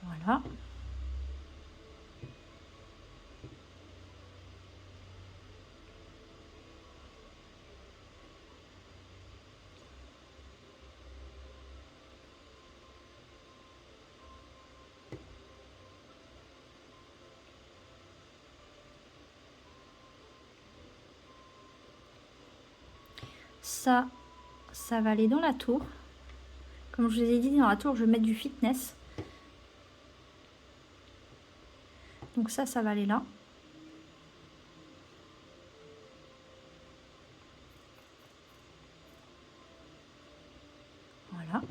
Voilà. Ça va aller dans la tour. Comme je vous ai dit, dans la tour, je vais mettre du fitness. Donc ça va aller là. Voilà.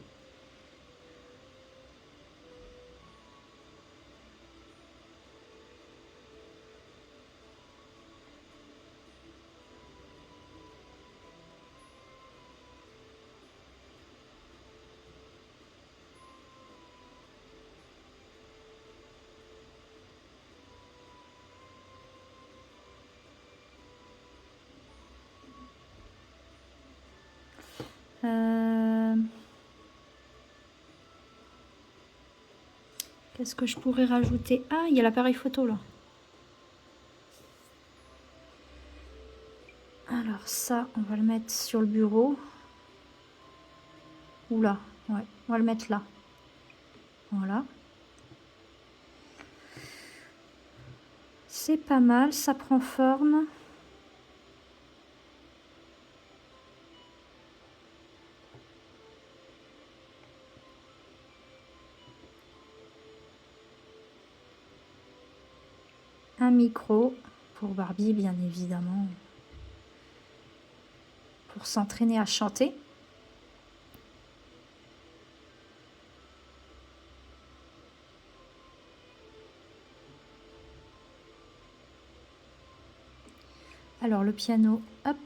Qu'est-ce que je pourrais rajouter? Ah, il y a l'appareil photo là. Alors ça, on va le mettre sur le bureau. Oula, ouais, on va le mettre là. Voilà. C'est pas mal, ça prend forme. Un micro pour Barbie, bien évidemment, pour s'entraîner à chanter. Alors le piano, hop,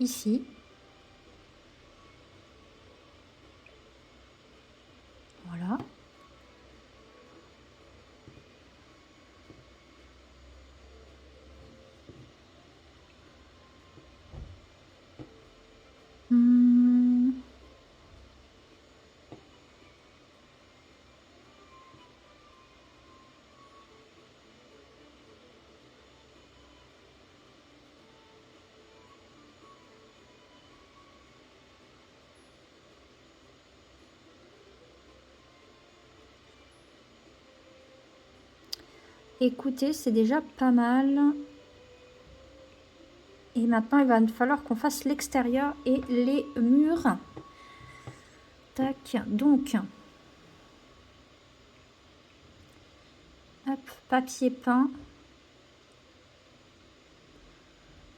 ici. Voilà. Écoutez, c'est déjà pas mal. Et maintenant, il va falloir qu'on fasse l'extérieur et les murs. Tac, donc, hop, papier peint.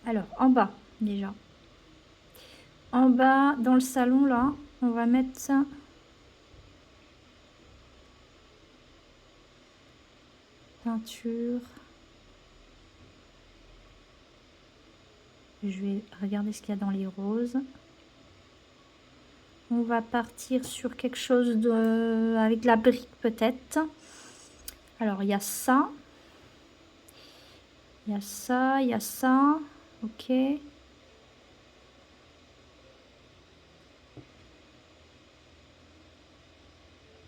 Alors, en bas, déjà. En bas, dans le salon, là, on va mettre ça. Peinture. Je vais regarder ce qu'il y a dans les roses. On va partir sur quelque chose de avec la brique peut-être. Alors il y a ça. Il y a ça, il y a ça. Ok.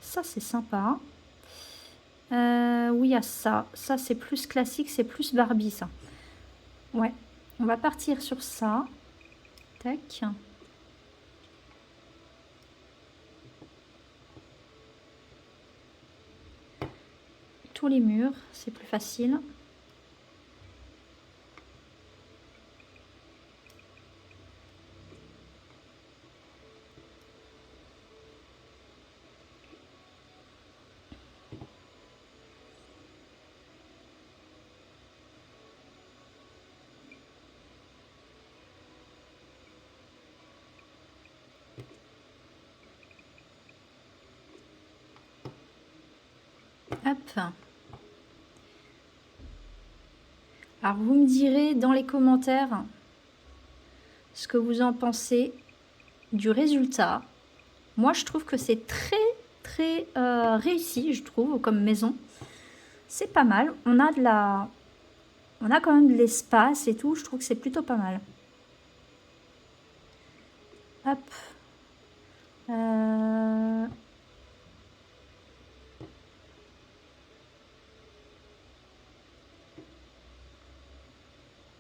Ça c'est sympa. Oui, il y a ça. Ça c'est plus classique, c'est plus Barbie ça. Ouais. On va partir sur ça. Tac. Tous les murs, c'est plus facile. Hop. Alors, vous me direz dans les commentaires ce que vous en pensez du résultat. Moi, je trouve que c'est très réussi, je trouve, comme maison. C'est pas mal. On a quand même de l'espace et tout. Je trouve que c'est plutôt pas mal. Hop.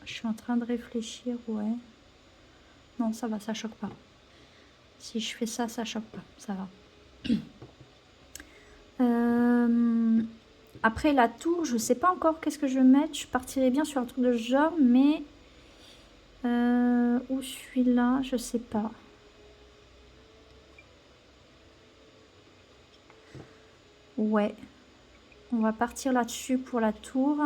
Je suis en train de réfléchir, ouais. Non, ça va, ça choque pas. Si je fais ça, ça choque pas, ça va. Après la tour, je sais pas encore qu'est-ce que je vais mettre. Je partirais bien sur un truc de ce genre, mais où celui-là, je sais pas. Ouais, on va partir là-dessus pour la tour.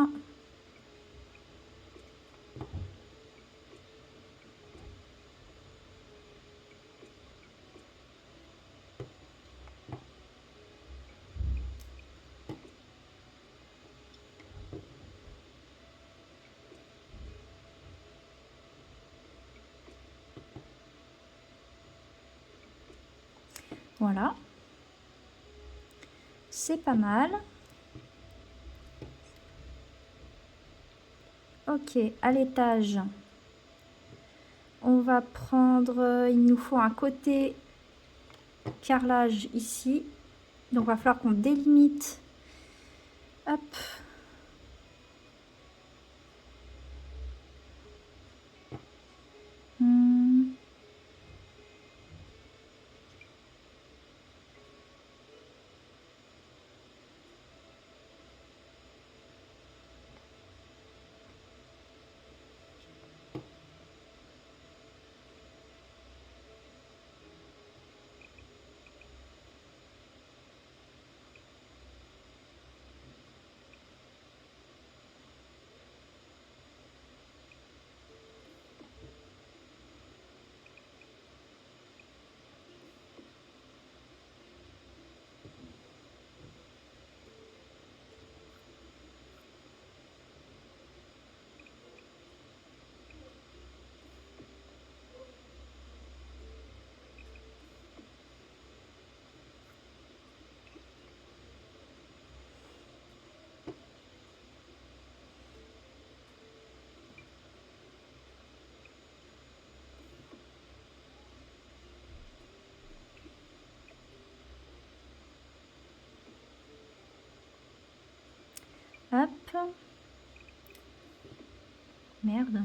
Voilà. C'est pas mal. Ok, à l'étage, on va prendre, il nous faut un côté carrelage ici. Donc, il va falloir qu'on délimite. Hop. Hop. Merde.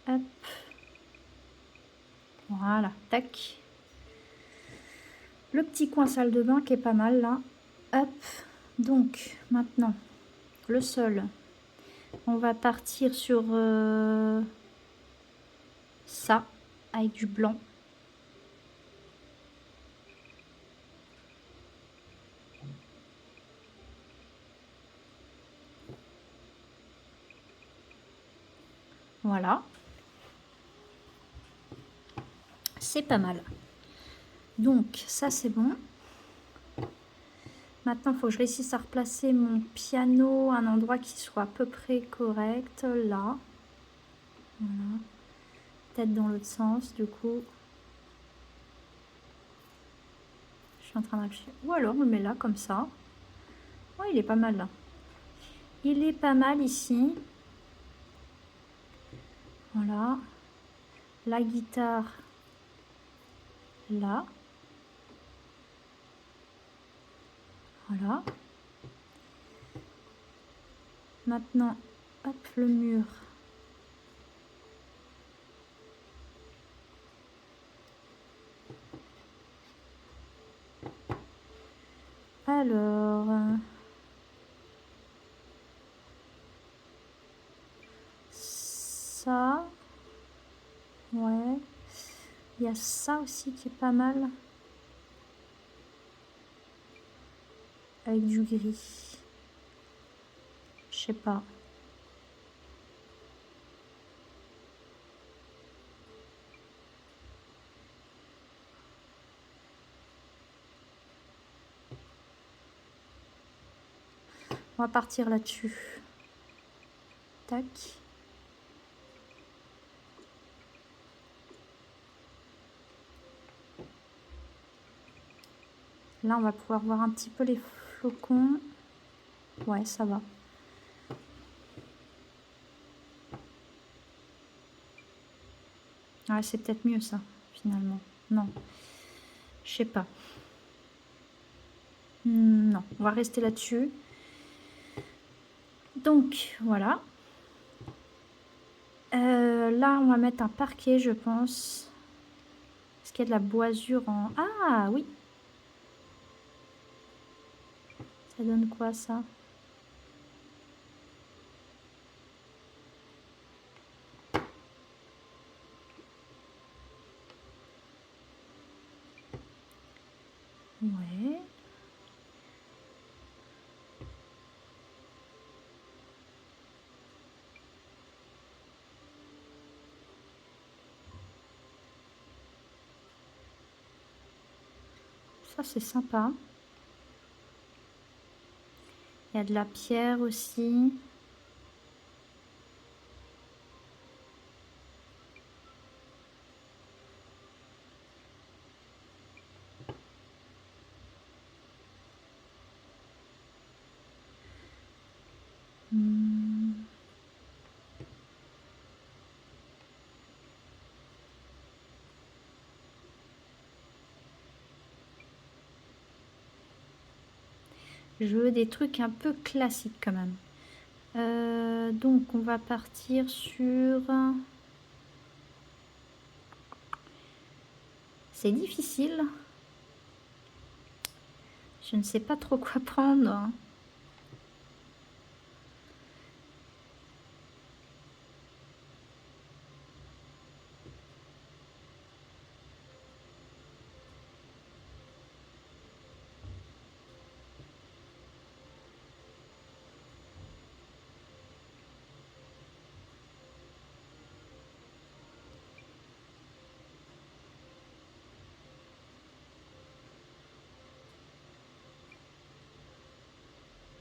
Hop. Voilà, tac. Le petit coin salle de bain qui est pas mal là. Hop. Donc, maintenant, le sol. On va partir sur ça, avec du blanc. Voilà. C'est pas mal. Donc, ça, c'est bon. Maintenant, il faut que je réussisse à replacer mon piano à un endroit qui soit à peu près correct. Là. Voilà. Peut-être dans l'autre sens, du coup. Je suis en train de réfléchir. Ou alors, on le met là, comme ça. Oh, il est pas mal, là. Il est pas mal, ici. Voilà. La guitare, là. Voilà. Maintenant, hop, le mur. Alors... ça... Ouais. Il y a ça aussi qui est pas mal. Avec du gris. Je sais pas. On va partir là-dessus. Tac. Là, on va pouvoir voir un petit peu les flocons. Ouais, ça va. Ouais, c'est peut-être mieux ça, finalement. Non. Je sais pas. Non, on va rester là-dessus. Donc, voilà. Là, on va mettre un parquet, je pense. Est-ce qu'il y a de la boisure en... Ah, oui. Ça donne quoi, ça? Ouais. Ça, c'est sympa. Il y a de la pierre aussi. Je veux des trucs un peu classiques quand même. Donc, on va partir sur... C'est difficile. Je ne sais pas trop quoi prendre.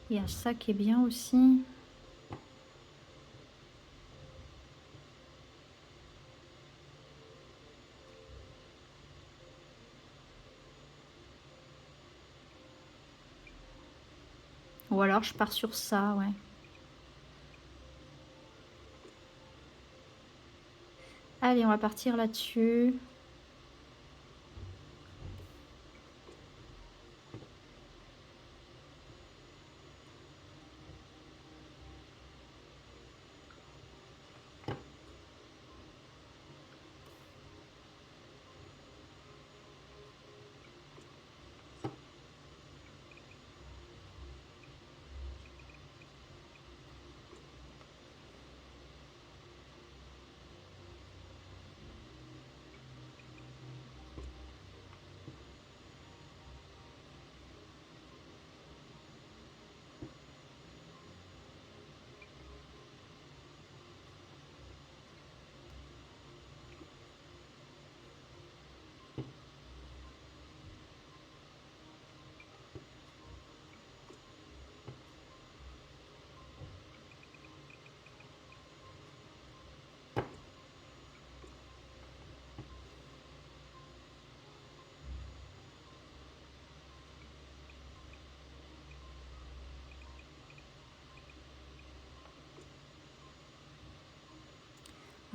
Il y a ça qui est bien aussi. Ou alors je pars sur ça, ouais. Allez, on va partir là-dessus.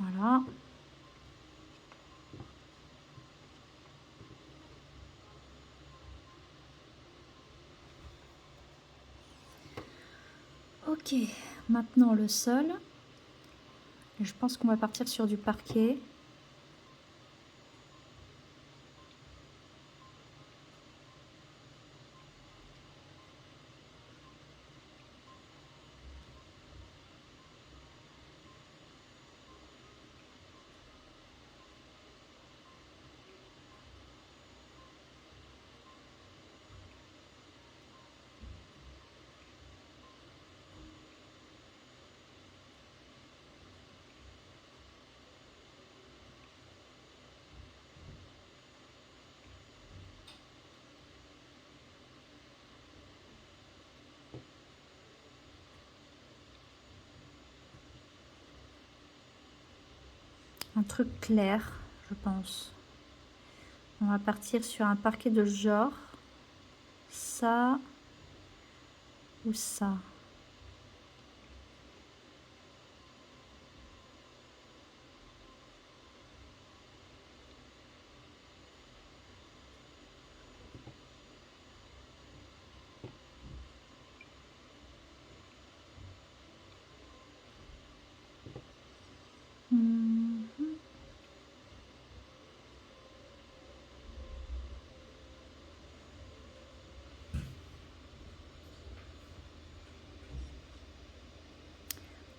Voilà. Ok, maintenant le sol. Je pense qu'on va partir sur du parquet. Un truc clair, je pense. On va partir sur un parquet de genre. Ça ou ça.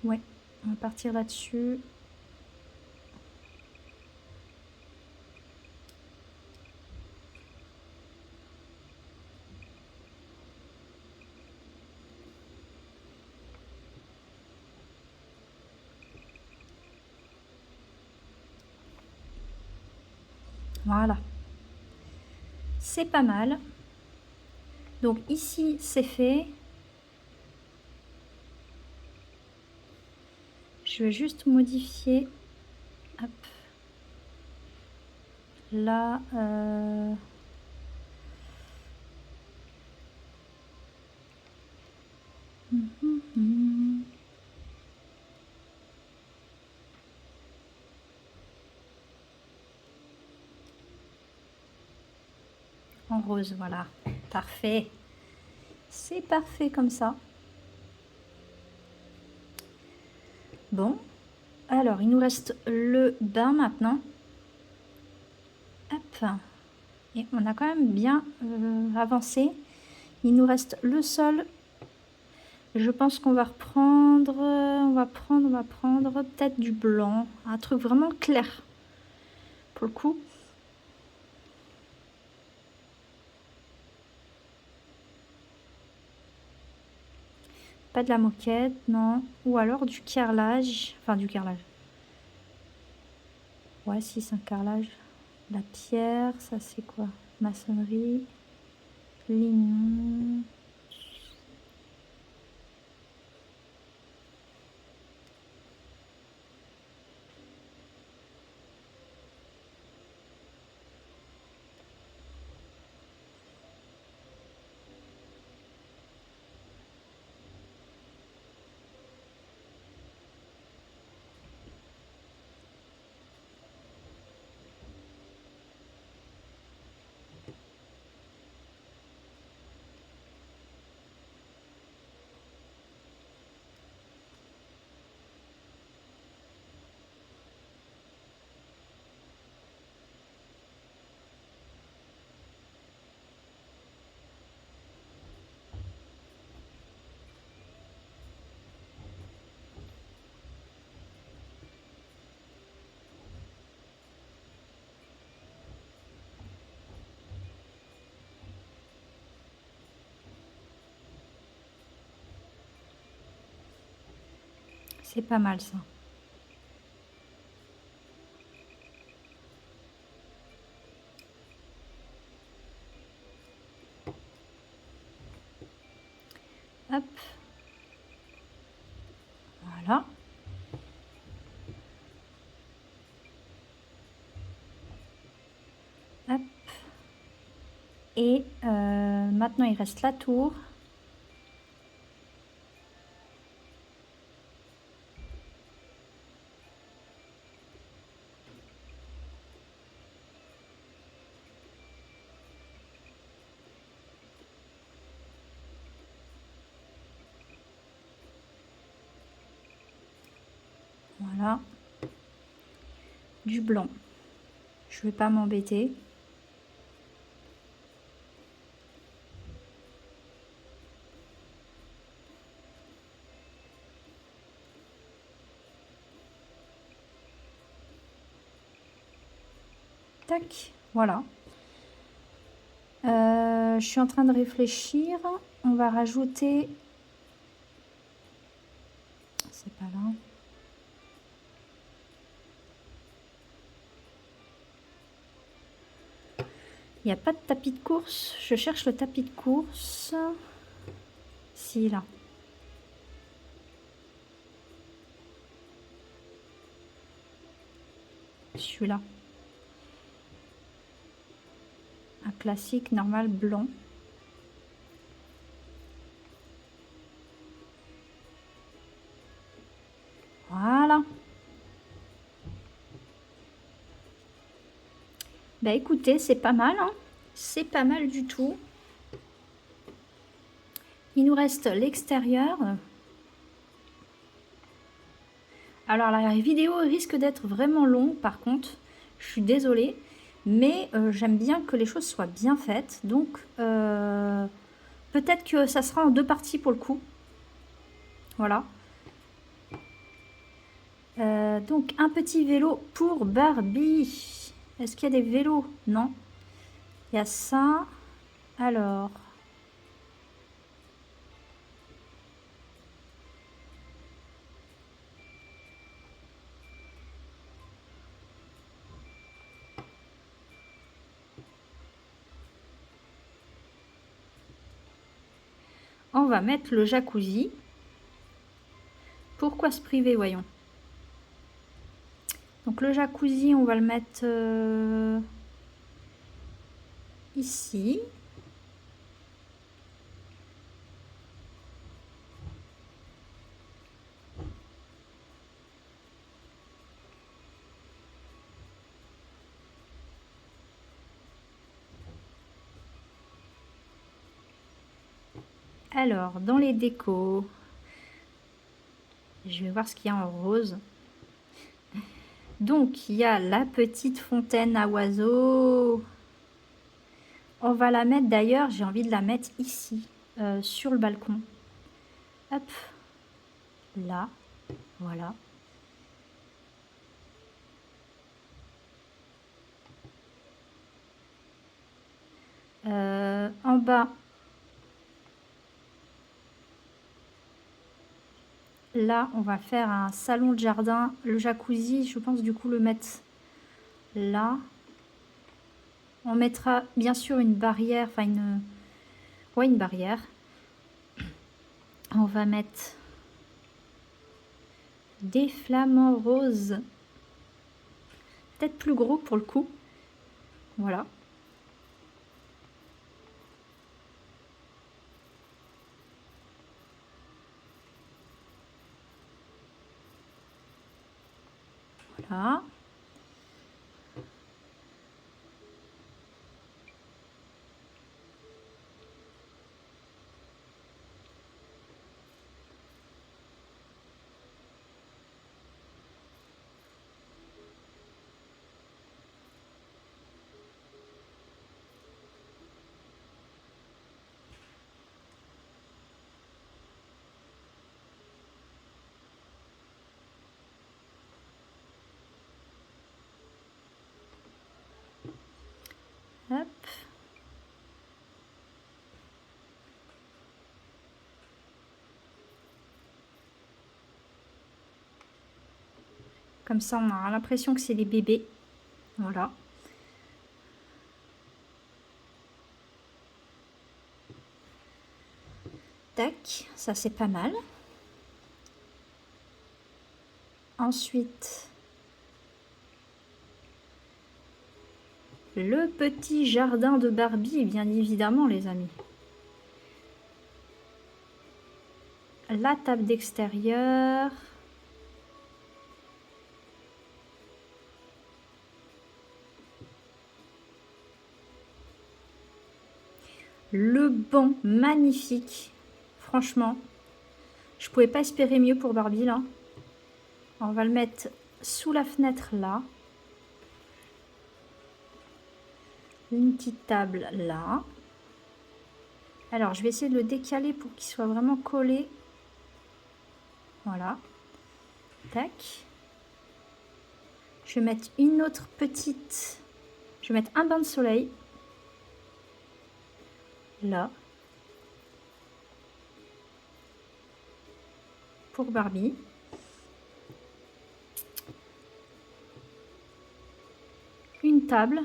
Ouais, on va partir là-dessus. Voilà. C'est pas mal. Donc ici, c'est fait. Je vais juste modifier. Hop. Là, en rose, voilà. Parfait. C'est parfait comme ça. Bon. Alors, il nous reste le bain maintenant. Hop. Et on a quand même bien avancé. Il nous reste le sol. Je pense qu'on va reprendre, on va prendre peut-être du blanc, un truc vraiment clair pour le coup. Pas de la moquette, non. Ou alors du carrelage, enfin du carrelage. Ouais, si c'est un carrelage. La pierre, ça c'est quoi? Maçonnerie, lignon. C'est pas mal ça. Hop. Voilà. Hop. Et maintenant il reste la tour. Voilà. Du blanc. Je vais pas m'embêter. Tac, voilà. Je suis en train de réfléchir. On va rajouter... C'est pas là. Il n'y a pas de tapis de course. Je cherche le tapis de course. Si, là. celui-là. Un classique normal blanc. Voilà. Bah écoutez, c'est pas mal, hein. C'est pas mal du tout. Il nous reste l'extérieur. Alors la vidéo risque d'être vraiment longue par contre. Je suis désolée. Mais j'aime bien que les choses soient bien faites. Donc peut-être que ça sera en 2 parties pour le coup. Voilà. Donc un petit vélo pour Barbie. Est-ce qu'il y a des vélos? Non. Il y a ça. Alors. On va mettre le jacuzzi. Pourquoi se priver, voyons. Donc le jacuzzi, on va le mettre ici. Alors, dans les décos, je vais voir ce qu'il y a en rose. Donc, il y a la petite fontaine à oiseaux. On va la mettre d'ailleurs, j'ai envie de la mettre ici, sur le balcon. Hop, là, voilà. En bas, là, on va faire un salon de jardin. Le jacuzzi, je pense du coup le mettre là. On mettra bien sûr une barrière, enfin une barrière. On va mettre des flamants roses. Peut-être plus gros pour le coup. Voilà. Voilà. Hop. Comme ça, on aura l'impression que c'est des bébés. Voilà. Tac, ça c'est pas mal. Ensuite, le petit jardin de Barbie, bien évidemment, les amis. La table d'extérieur. Le banc, magnifique. Franchement, je pouvais pas espérer mieux pour Barbie, là. On va le mettre sous la fenêtre, là. Une petite table, là. Alors, je vais essayer de le décaler pour qu'il soit vraiment collé. Voilà. Tac. Je vais mettre une autre petite... Je vais mettre un bain de soleil. Là. Pour Barbie. Une table.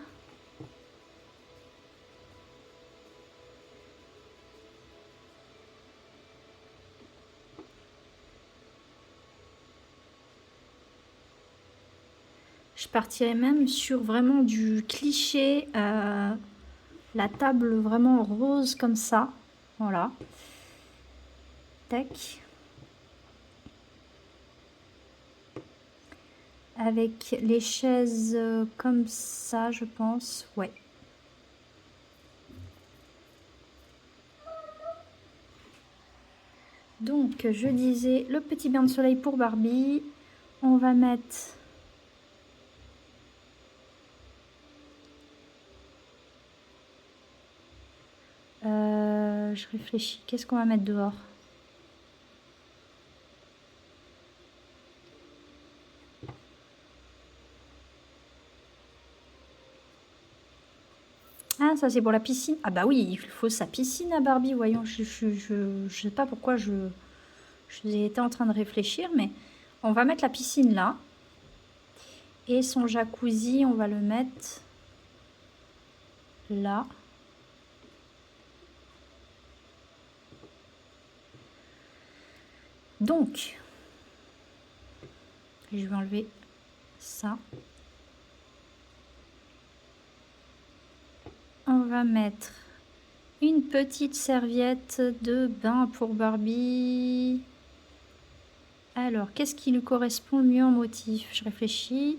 Je partirais même sur vraiment du cliché, la table vraiment rose comme ça. Voilà. Tac. Avec les chaises comme ça, je pense. Ouais. Donc, je disais le petit bain de soleil pour Barbie. On va mettre... je réfléchis. Qu'est-ce qu'on va mettre dehors? Ah, ça c'est pour la piscine. Ah bah oui, il faut sa piscine à Barbie, voyons. Je sais pas pourquoi j'étais en train de réfléchir, mais on va mettre la piscine là. Et son jacuzzi, on va le mettre là. Donc, je vais enlever ça. On va mettre une petite serviette de bain pour Barbie. Alors, qu'est-ce qui lui correspond le mieux en motif? Je réfléchis.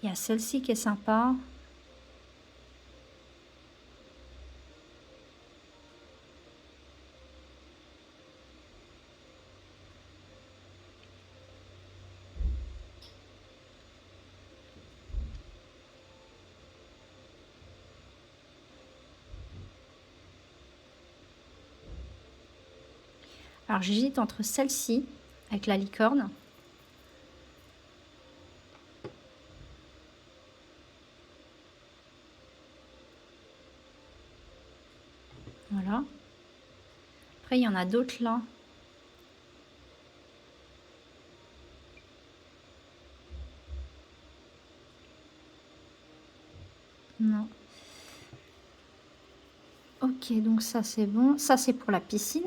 Il y a celle-ci qui est sympa. Alors j'hésite entre celle-ci, avec la licorne. Voilà. Après, il y en a d'autres là. Non. Ok, donc ça c'est bon. Ça c'est pour la piscine.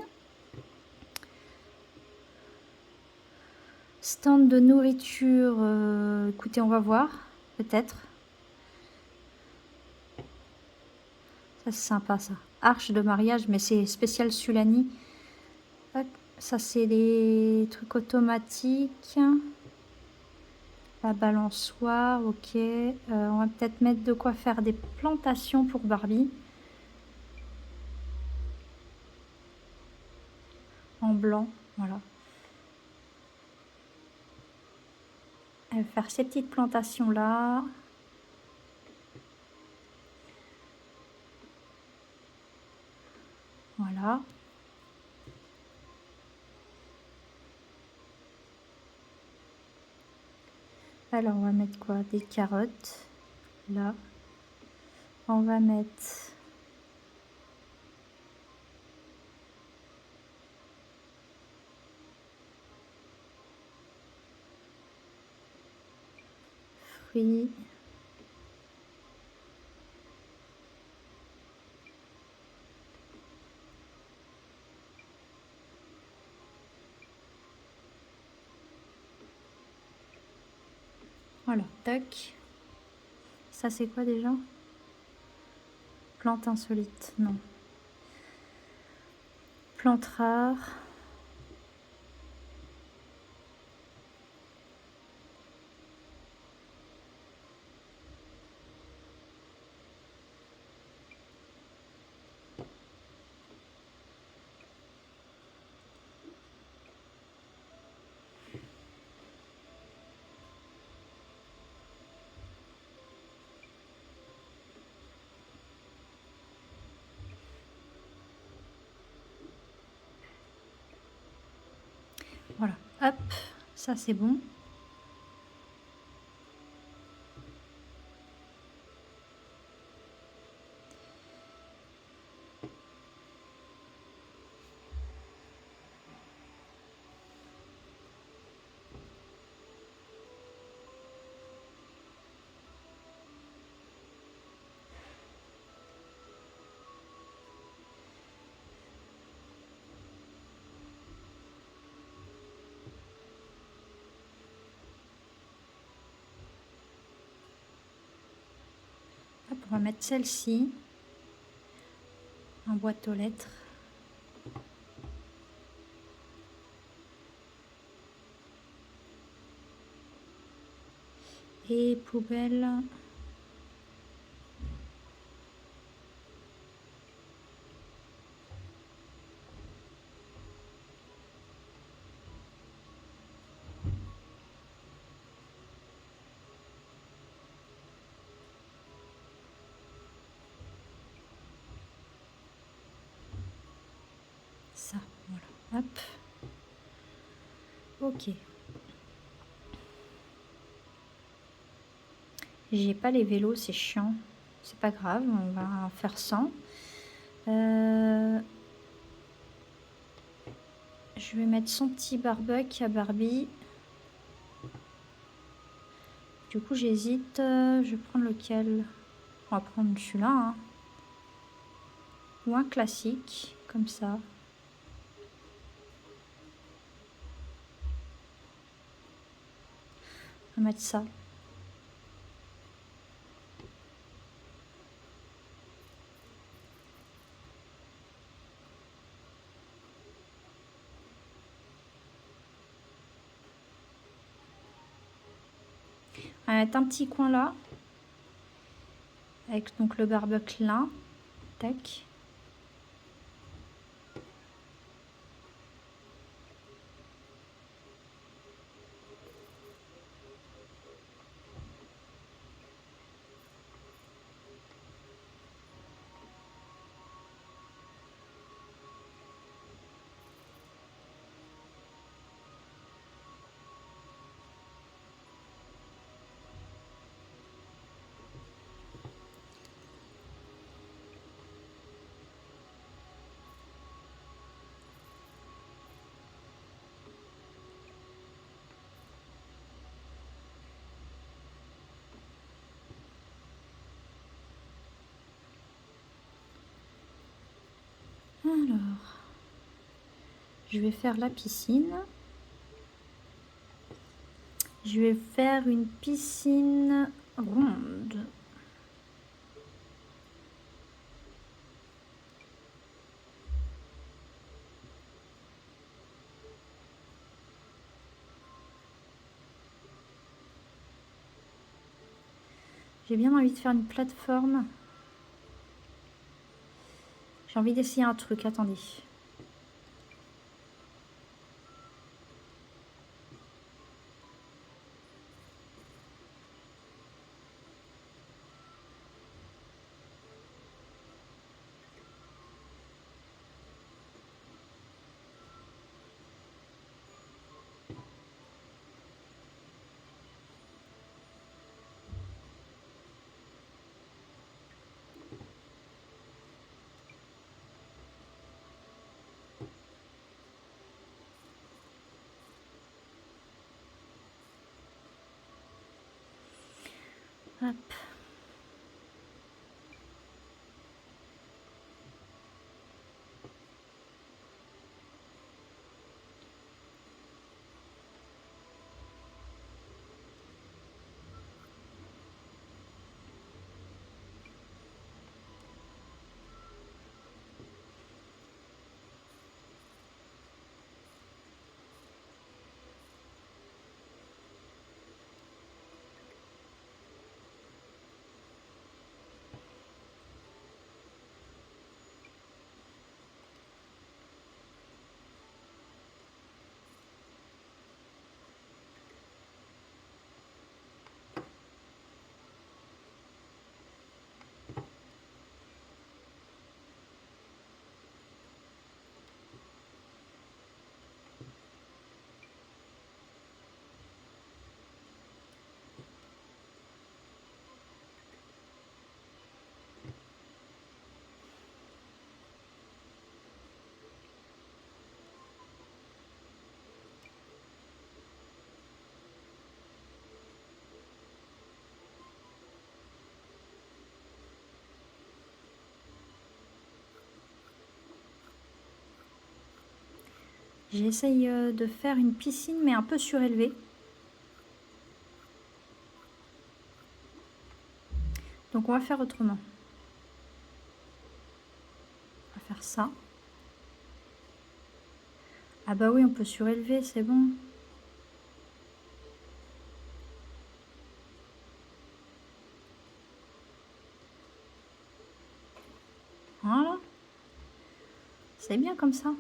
Stand de nourriture. Écoutez, on va voir. Peut-être. Ça c'est sympa ça. Arche de mariage, mais c'est spécial Sulani. Ça c'est les trucs automatiques. La balançoire, ok. On va peut-être mettre de quoi faire des plantations pour Barbie. En blanc, voilà. Elle va faire ces petites plantations là. Voilà. Alors on va mettre quoi? Des carottes. Là. On va mettre... fruits. Voilà, tac. Ça c'est quoi déjà? Plante insolite, non. Plante rare. Voilà, hop, ça c'est bon. On va mettre celle-ci en boîte aux lettres. Et poubelle. Ça, voilà, hop. Ok. J'ai pas les vélos, c'est chiant. C'est pas grave, on va faire sans. Je vais mettre son petit barbecue à Barbie. Du coup, j'hésite. Je vais prendre lequel? On va prendre celui-là. Hein. Ou un classique, comme ça. On va mettre ça. On va mettre un petit coin là. Avec donc le barbecue là. Tac. Alors, je vais faire la piscine. Je vais faire une piscine ronde. J'ai bien envie de faire une plateforme. J'ai envie d'essayer un truc, attendez. Hop. J'essaye de faire une piscine mais un peu surélevée. Donc on va faire autrement. On va faire ça. Ah bah oui, on peut surélever, c'est bon. Voilà. C'est bien comme ça.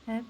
Hop.